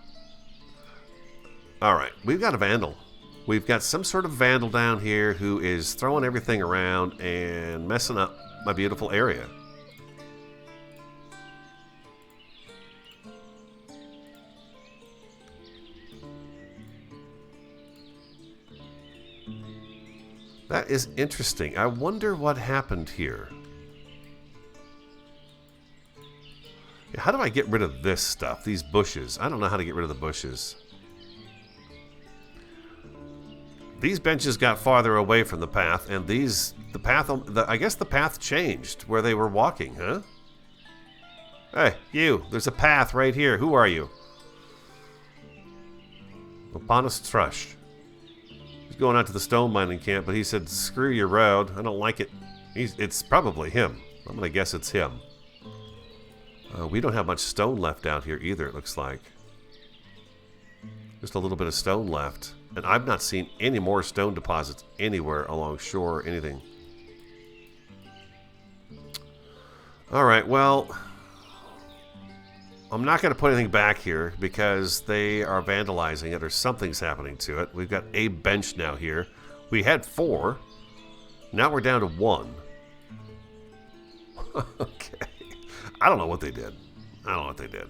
Alright, we've got a vandal. We've got some sort of vandal down here who is throwing everything around and messing up my beautiful area. That is interesting. I wonder what happened here. How do I get rid of this stuff? These bushes. I don't know how to get rid of the bushes. These benches got farther away from the path, and I guess the path changed where they were walking, huh? Hey, you, there's a path right here. Who are you? Lepanus Thrush. He's going out to the stone mining camp, but he said, screw your road. I don't like it. It's probably him. I'm going to guess it's him. We don't have much stone left out here either, it looks like. Just a little bit of stone left. And I've not seen any more stone deposits anywhere along shore or anything. Alright, well, I'm not going to put anything back here because they are vandalizing it or something's happening to it. We've got a bench now here. We had 4. Now we're down to 1. Okay. I don't know what they did. I don't know what they did.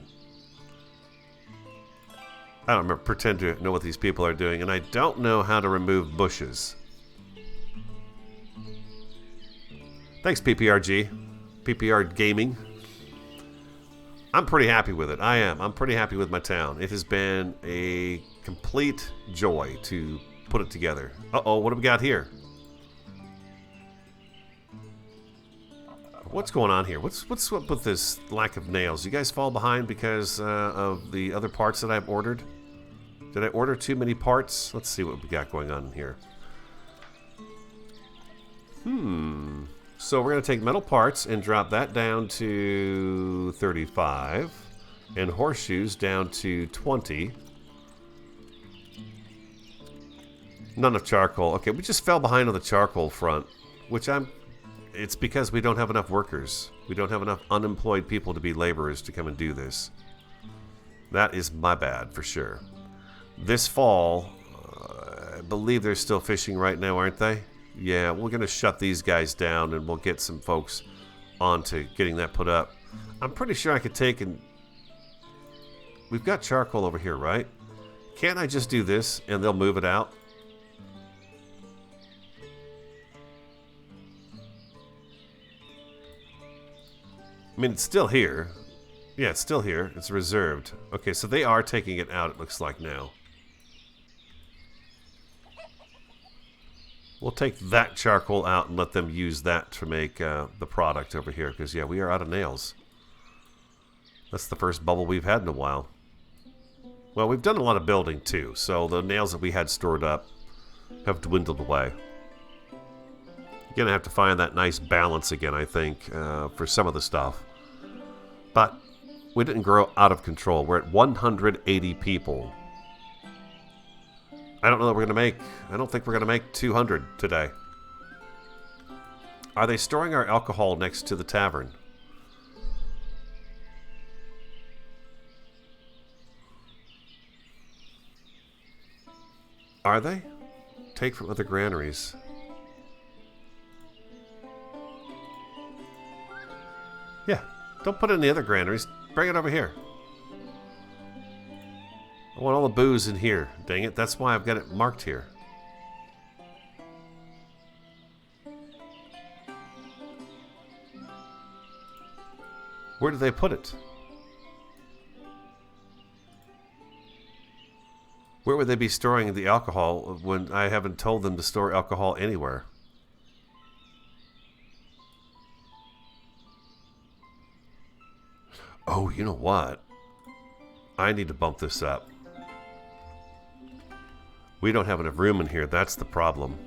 I don't pretend to know what these people are doing, and I don't know how to remove bushes. Thanks, PPRG. PPR Gaming. I'm pretty happy with it. I am. I'm pretty happy with my town. It has been a complete joy to put it together. Uh-oh, what do we got here? What's going on here? What's up with this lack of nails? You guys fall behind because of the other parts that I've ordered? Did I order too many parts? Let's see what we got going on here. So we're going to take metal parts and drop that down to 35. And horseshoes down to 20. None of charcoal. Okay, we just fell behind on the charcoal front, which it's because we don't have enough workers. We don't have enough unemployed people to be laborers to come and do this. That is my bad, for sure. This fall, I believe they're still fishing right now, aren't they? Yeah, we're going to shut these guys down and we'll get some folks on to getting that put up. I'm pretty sure I could take and... We've got charcoal over here, right? Can't I just do this and they'll move it out? I mean, it's still here. Yeah, it's still here. It's reserved. Okay, so they are taking it out, it looks like now. We'll take that charcoal out and let them use that to make the product over here. Because, yeah, we are out of nails. That's the first bubble we've had in a while. Well, we've done a lot of building, too. So the nails that we had stored up have dwindled away. You're going to have to find that nice balance again, I think, for some of the stuff. But we didn't grow out of control. We're at 180 people. I don't know that we're going to make... I don't think we're going to make 200 today. Are they storing our alcohol next to the tavern? Are they? Take from other granaries. Yeah, don't put it in the other granaries. Bring it over here. I want all the booze in here. Dang it, that's why I've got it marked here. Where did they put it? Where would they be storing the alcohol when I haven't told them to store alcohol anywhere? Oh, you know what? I need to bump this up. We don't have enough room in here. That's the problem.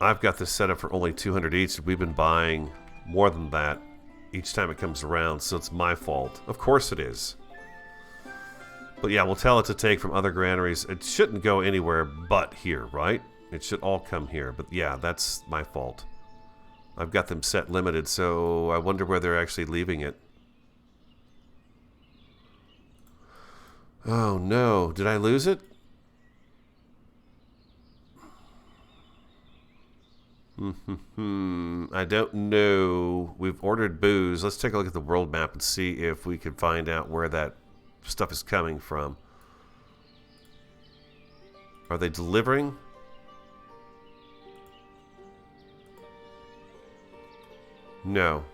I've got this set up for only 200 each. We've been buying more than that each time it comes around, so it's my fault. Of course it is. But yeah, we'll tell it to take from other granaries. It shouldn't go anywhere but here, right? It should all come here. But yeah, that's my fault. I've got them set limited, so I wonder where they're actually leaving it. Oh no, did I lose it? I don't know. We've ordered booze. Let's take a look at the world map and see if we can find out where that stuff is coming from. Are they delivering? No.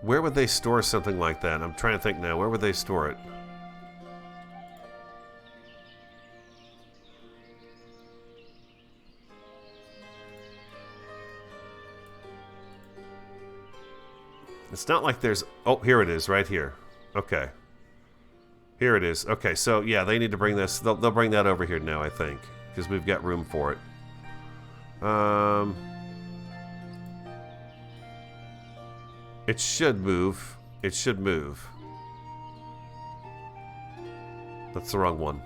Where would they store something like that? I'm trying to think now. Where would they store it? It's not like there's... Oh, here it is, right here. Okay. Here it is. Okay, so yeah, they need to bring this... They'll bring that over here now, I think. Because we've got room for it. It should move. It should move. That's the wrong one.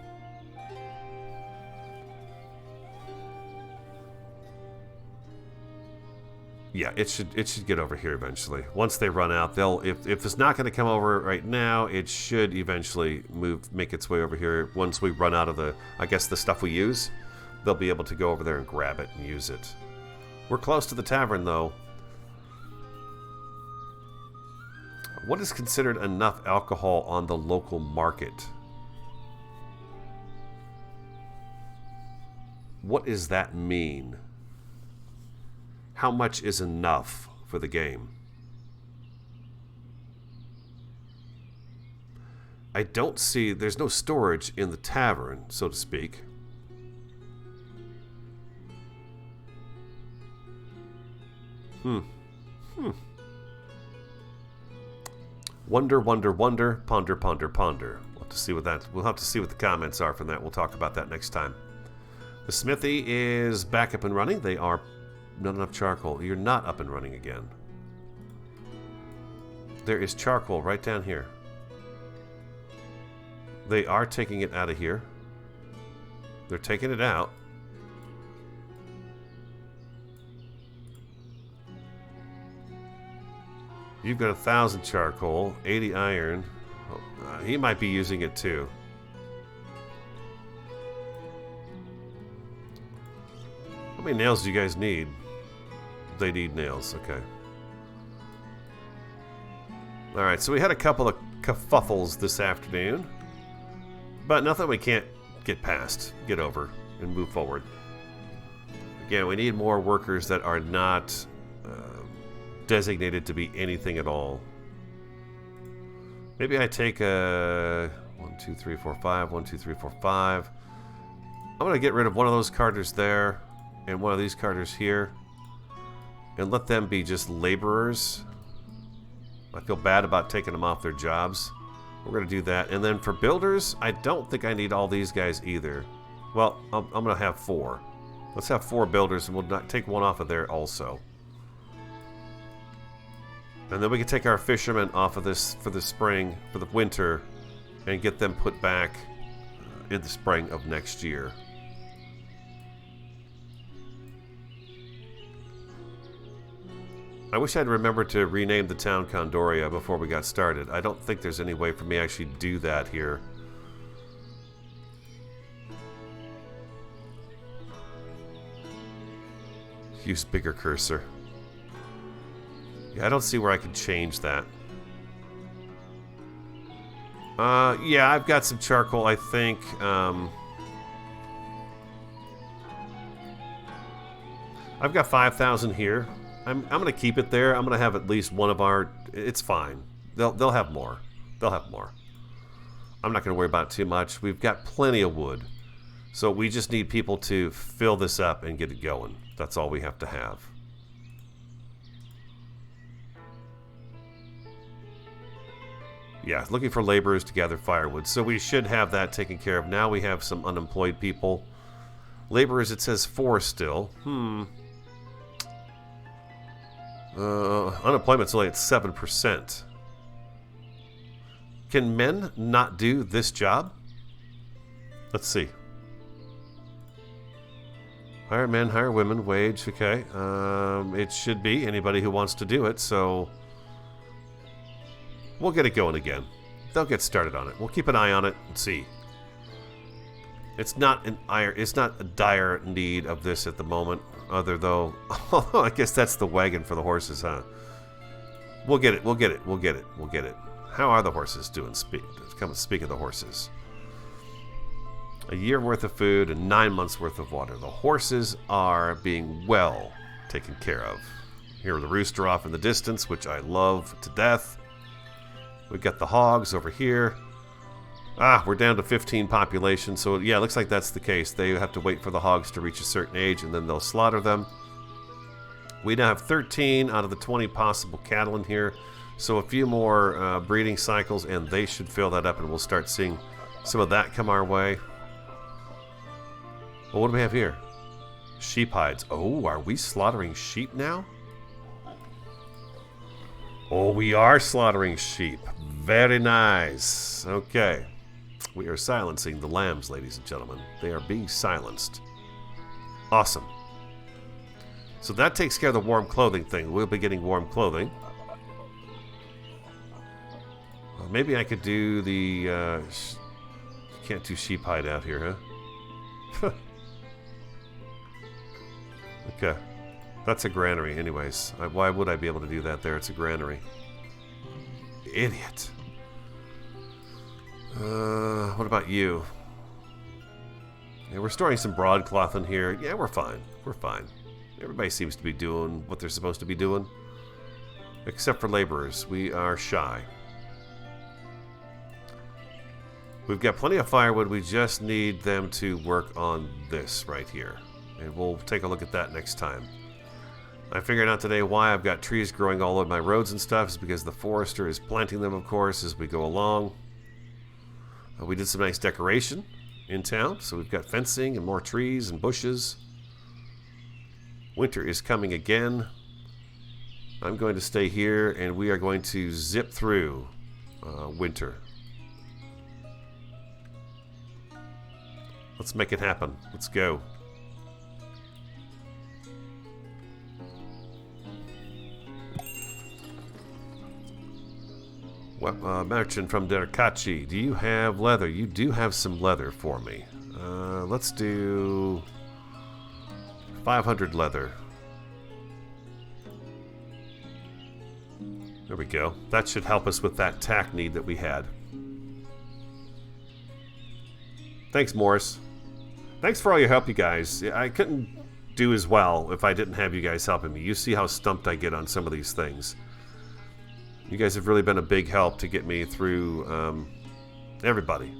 Yeah, it should get over here eventually. Once they run out, they'll if it's not going to come over right now, it should eventually make its way over here. Once we run out of the, I guess, the stuff we use, they'll be able to go over there and grab it and use it. We're close to the tavern though. What is considered enough alcohol on the local market? What does that mean? How much is enough for the game? I don't see... There's no storage in the tavern, so to speak. Wonder, wonder, wonder, ponder, ponder, ponder. We'll have to see what we'll have to see what the comments are from that. We'll talk about that next time. The smithy is back up and running. They are not enough charcoal. You're not up and running again. There is charcoal right down here. They are taking it out of here. They're taking it out. You've got 1,000 charcoal, 80 iron. Oh, he might be using it too. How many nails do you guys need? They need nails, okay. Alright, so we had a couple of kerfuffles this afternoon. But nothing we can't get past, get over, and move forward. Again, we need more workers that are not designated to be anything at all. Maybe I take a 1, 2, 3, 4, 5, 1, 2, 3, 4, 5. I'm going to get rid of one of those carters there and one of these carters here and let them be just laborers. I feel bad about taking them off their jobs. We're going to do that. And then for builders, I don't think I need all these guys either. Well, I'm going to have 4. Let's have 4 builders, and we'll not take one off of there also. And then we can take our fishermen off of this for the spring, for the winter, and get them put back in the spring of next year. I wish I'd remembered to rename the town Condoria before we got started. I don't think there's any way for me to actually do that here. Use bigger cursor. Yeah, I don't see where I can change that. Yeah, I've got some charcoal, I think. I've got 5,000 here. I'm going to keep it there. I'm going to have at least one of our... It's fine. They'll have more. They'll have more. I'm not going to worry about it too much. We've got plenty of wood. So we just need people to fill this up and get it going. That's all we have to have. Yeah, looking for laborers to gather firewood. So we should have that taken care of. Now we have some unemployed people. Laborers, it says 4 still. Unemployment's only at 7%. Can men not do this job? Let's see. Hire men, hire women, wage, okay. It should be anybody who wants to do it, so we'll get it going again. They'll get started on it. We'll keep an eye on it and see. It's not a dire need of this at the moment, other though, I guess that's the wagon for the horses, huh? We'll get it. How are the horses doing? Speak of the horses. A year worth of food and 9 months worth of water. The horses are being well taken care of. Here, the rooster off in the distance, which I love to death. We've got the hogs over here. We're down to 15 population, so yeah, it looks like that's the case. They have to wait for the hogs to reach a certain age, and then they'll slaughter them. We now have 13 out of the 20 possible cattle in here, so a few more breeding cycles, and they should fill that up, and we'll start seeing some of that come our way. Well, what do we have here? Sheep hides. Oh, are we slaughtering sheep now? Oh, we are slaughtering sheep. Very nice. Okay. We are silencing the lambs, ladies and gentlemen. They are being silenced. Awesome. So that takes care of the warm clothing thing. We'll be getting warm clothing. Maybe I could do the... can't do sheep hide out here, huh? Okay. That's a granary anyways. Why would I be able to do that there? It's a granary. Idiot. What about you? Yeah, we're storing some broadcloth in here. Yeah, we're fine. We're fine. Everybody seems to be doing what they're supposed to be doing. Except for laborers. We are shy. We've got plenty of firewood. We just need them to work on this right here. And we'll take a look at that next time. I figured out today why I've got trees growing all over my roads and stuff is because the forester is planting them, of course, as we go along. We did some nice decoration in town, so we've got fencing and more trees and bushes. Winter is coming again. I'm going to stay here, and we are going to zip through winter. Let's make it happen. Let's go. Merchant from Derkachi, do you have leather? You do have some leather for me. Let's do 500 leather. There we go. That should help us with that tack need that we had. Thanks, Morris. Thanks for all your help, you guys. I couldn't do as well if I didn't have you guys helping me. You see how stumped I get on some of these things. You guys have really been a big help to get me through everybody.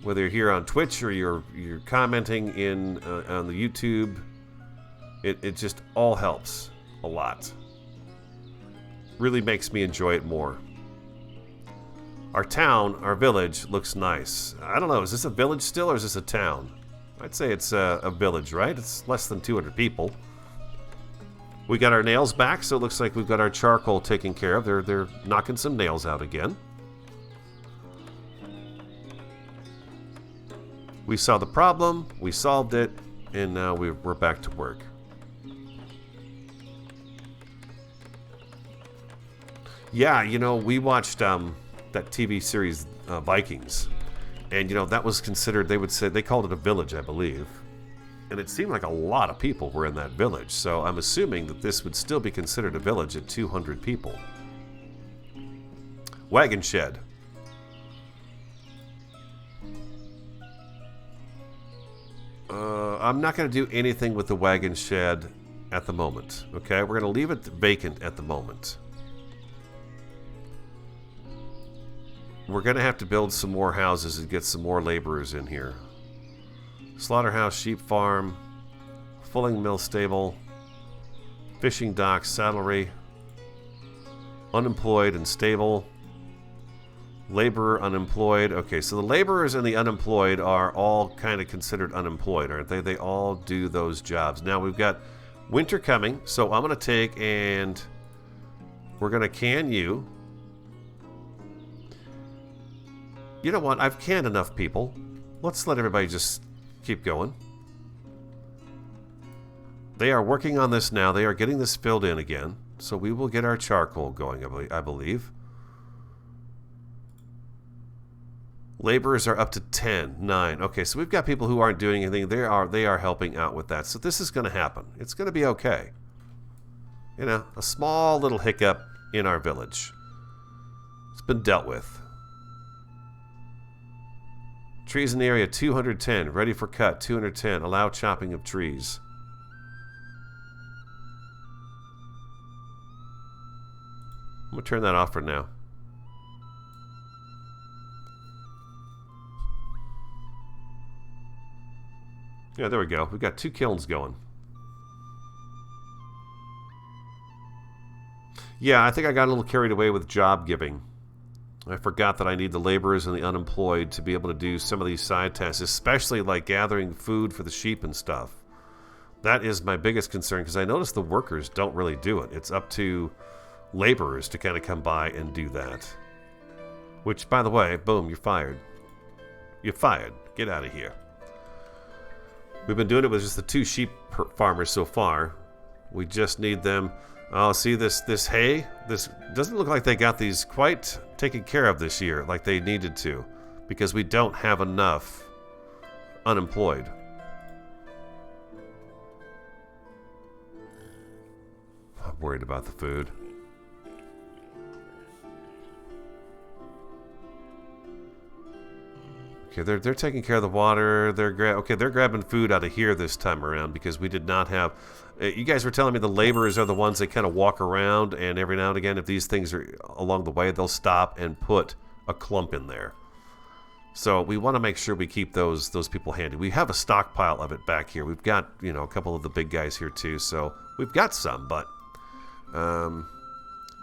Whether you're here on Twitch or you're commenting in on the YouTube, it just all helps a lot. Really makes me enjoy it more. Our town, our village, looks nice. I don't know, is this a village still or is this a town? I'd say it's a village, right? It's less than 200 people. We got our nails back, so it looks like we've got our charcoal taken care of. They're knocking some nails out again. We saw the problem, we solved it, and now we're back to work. Yeah, you know, we watched that TV series Vikings, and you know that was considered. They called it a village, I believe. And it seemed like a lot of people were in that village, so I'm assuming that this would still be considered a village at 200 people. Wagon shed. I'm not going to do anything with the wagon shed at the moment. Okay, we're going to leave it vacant at the moment. We're going to have to build some more houses and get some more laborers in here. Slaughterhouse, sheep farm, fulling mill stable, fishing dock, saddlery, unemployed and stable, laborer, unemployed. Okay, so the laborers and the unemployed are all kind of considered unemployed, aren't they? They all do those jobs. Now we've got winter coming, so I'm going to take and we're going to can you. You know what? I've canned enough people. Let's let everybody just keep going. They are working on this now. They are getting this filled in again. So we will get our charcoal going, I believe. Laborers are up to 10, 9. Okay, so we've got people who aren't doing anything. They are helping out with that. So this is going to happen. It's going to be okay. You know, a small little hiccup in our village. It's been dealt with. Trees in the area, 210. Ready for cut, 210. Allow chopping of trees. I'm going to turn that off for now. Yeah, there we go. We've got 2 kilns going. Yeah, I think I got a little carried away with job giving. I forgot that I need the laborers and the unemployed to be able to do some of these side tasks, especially like gathering food for the sheep and stuff. That is my biggest concern, because I notice the workers don't really do it. It's up to laborers to kind of come by and do that. Which, by the way, boom, you're fired. You're fired. Get out of here. We've been doing it with just the 2 sheep farmers so far. We just need them. Oh, see this hay? This doesn't look like they got these quite taken care of this year like they needed to, because we don't have enough unemployed. I'm worried about the food. Okay, they're taking care of the water. They're grabbing food out of here this time around, because we did not have. You guys were telling me the laborers are the ones that kind of walk around, and every now and again, if these things are along the way, they'll stop and put a clump in there. So we want to make sure we keep those people handy. We have a stockpile of it back here. We've got, you know, a couple of the big guys here too, so we've got some, but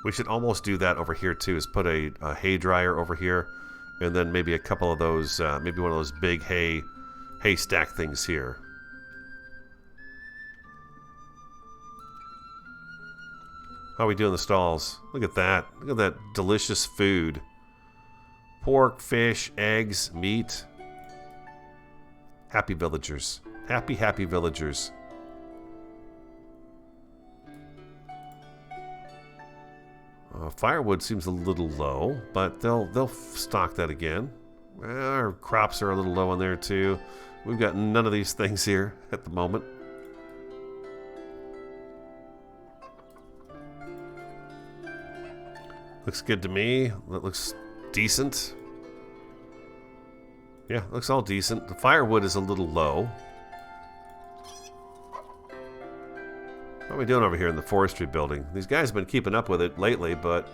we should almost do that over here too. Is put a hay dryer over here. And then maybe a couple of those, maybe one of those big hay stack things here. How are we doing the stalls? Look at that. Look at that delicious food. Pork, fish, eggs, meat. Happy villagers. Happy, happy villagers. Firewood seems a little low, but they'll stock that again. Our crops are a little low on there too. We've got none of these things here at the moment. Looks good to me. That looks decent. Yeah, looks all decent. The firewood is a little low. What are we doing over here in the forestry building? These guys have been keeping up with it lately, but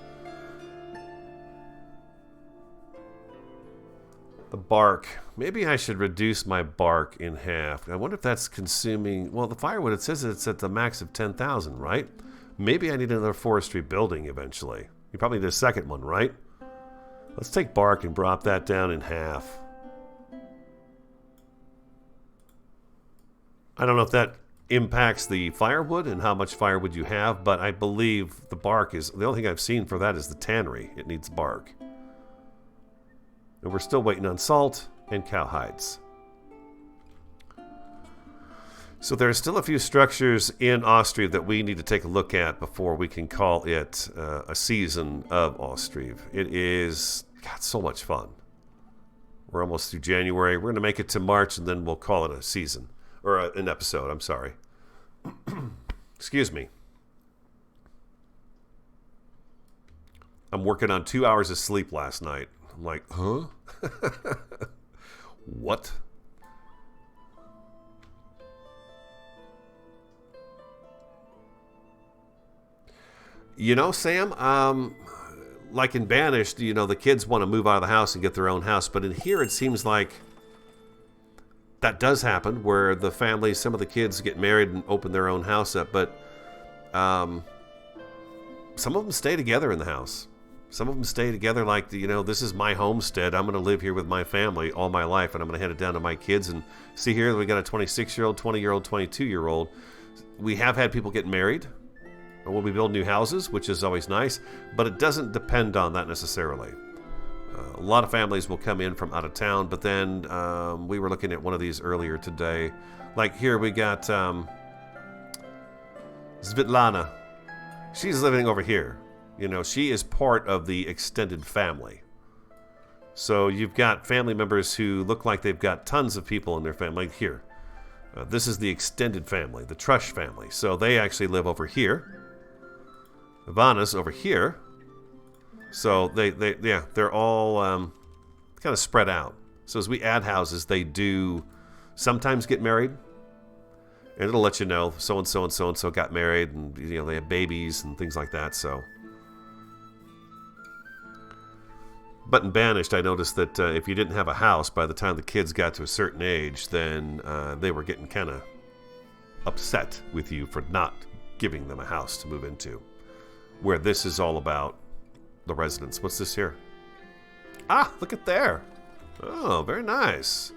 the bark. Maybe I should reduce my bark in half. I wonder if that's consuming. Well, the firewood, it says it's at the max of 10,000, right? Maybe I need another forestry building eventually. You probably need a second one, right? Let's take bark and drop that down in half. I don't know if that impacts the firewood and how much firewood you have, but I believe the bark is the only thing I've seen for that is the tannery. It needs bark. And we're still waiting on salt and cow hides. So there's still a few structures in Ostriv that we need to take a look at before we can call it a season of Ostriv. It is, God, so much fun. We're almost through January. We're going to make it to March, and then we'll call it a season. Or an episode, I'm sorry. Excuse me. I'm working on 2 hours of sleep last night. I'm like, huh? What? You know, Sam, like in Banished, you know, the kids want to move out of the house and get their own house. But in here, it seems like that does happen, where the family, some of the kids get married and open their own house up. But some of them stay together in the house. Some of them stay together like, you know, this is my homestead. I'm going to live here with my family all my life, and I'm going to hand it down to my kids. And see here, we got a 26-year-old, 20-year-old, 22-year-old. We have had people get married when we build new houses, which is always nice, but it doesn't depend on that necessarily. A lot of families will come in from out of town, but then we were looking at one of these earlier today. Like here we got Svitlana. She's living over here. You know, she is part of the extended family. So you've got family members who look like they've got tons of people in their family. Like here. This is the extended family, the Trush family. So they actually live over here. Ivana's over here. So they're all kind of spread out. So as we add houses, they do sometimes get married. And it'll let you know so-and-so and so-and-so got married, and you know they have babies and things like that. So, but in Banished, I noticed that if you didn't have a house by the time the kids got to a certain age, then they were getting kind of upset with you for not giving them a house to move into. Where this is all about the residents. What's this here? Ah, look at there. Oh, very nice.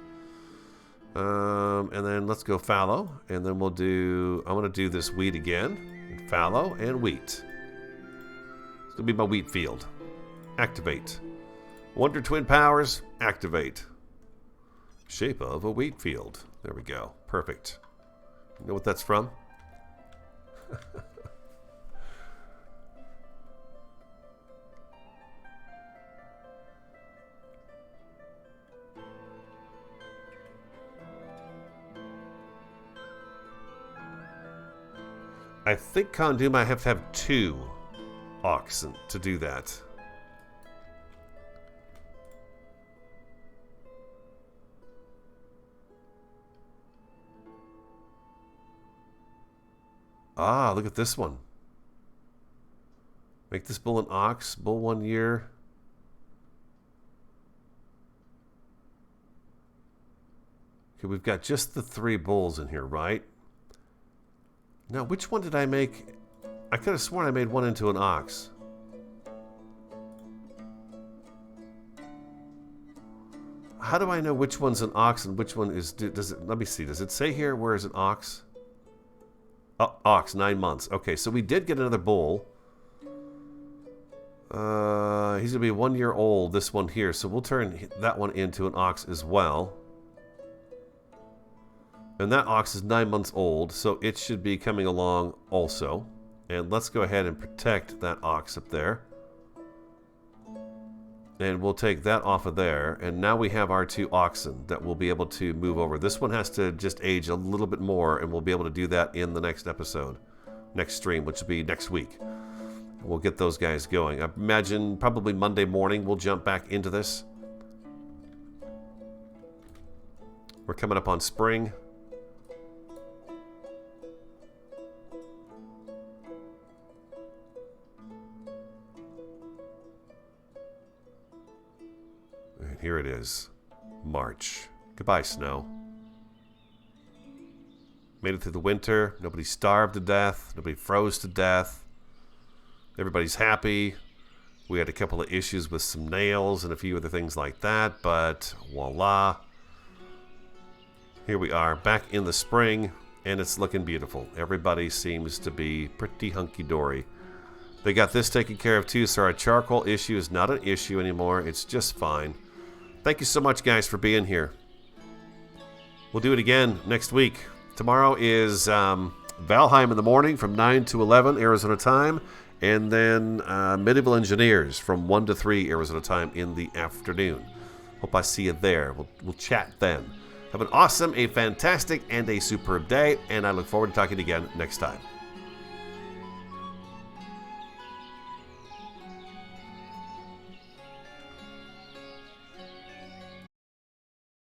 And then let's go fallow, and then I want to do this wheat again, fallow and wheat. It's going to be my wheat field. Activate. Wonder Twin Powers, activate. Shape of a wheat field. There we go. Perfect. You know what that's from? I think Kondum I have to have 2 oxen to do that. Ah, look at this one. Make this bull an ox, bull 1 year. Okay, we've got just the 3 bulls in here, right? Now, which one did I make? I could have sworn I made one into an ox. How do I know which one's an ox and which one is... let me see. Does it say here where is an ox? Oh, ox, 9 months. Okay, so we did get another bull. He's going to be 1 year old, this one here. So we'll turn that one into an ox as well. And that ox is 9 months old, so it should be coming along also. And let's go ahead and protect that ox up there. And we'll take that off of there. And now we have our 2 oxen that we'll be able to move over. This one has to just age a little bit more, and we'll be able to do that in the next episode. Next stream, which will be next week. We'll get those guys going. I imagine probably Monday morning we'll jump back into this. We're coming up on spring. Here it is. March. Goodbye, snow. Made it through the winter. Nobody starved to death. Nobody froze to death. Everybody's happy. We had a couple of issues with some nails and a few other things like that, but voila. Here we are, back in the spring, and it's looking beautiful. Everybody seems to be pretty hunky-dory. They got this taken care of too, so our charcoal issue is not an issue anymore. It's just fine. Thank you so much, guys, for being here. We'll do it again next week. Tomorrow is Valheim in the morning from 9 to 11 Arizona time, and then Medieval Engineers from 1 to 3 Arizona time in the afternoon. Hope I see you there. We'll chat then. Have an awesome, a fantastic, and a superb day, and I look forward to talking again next time.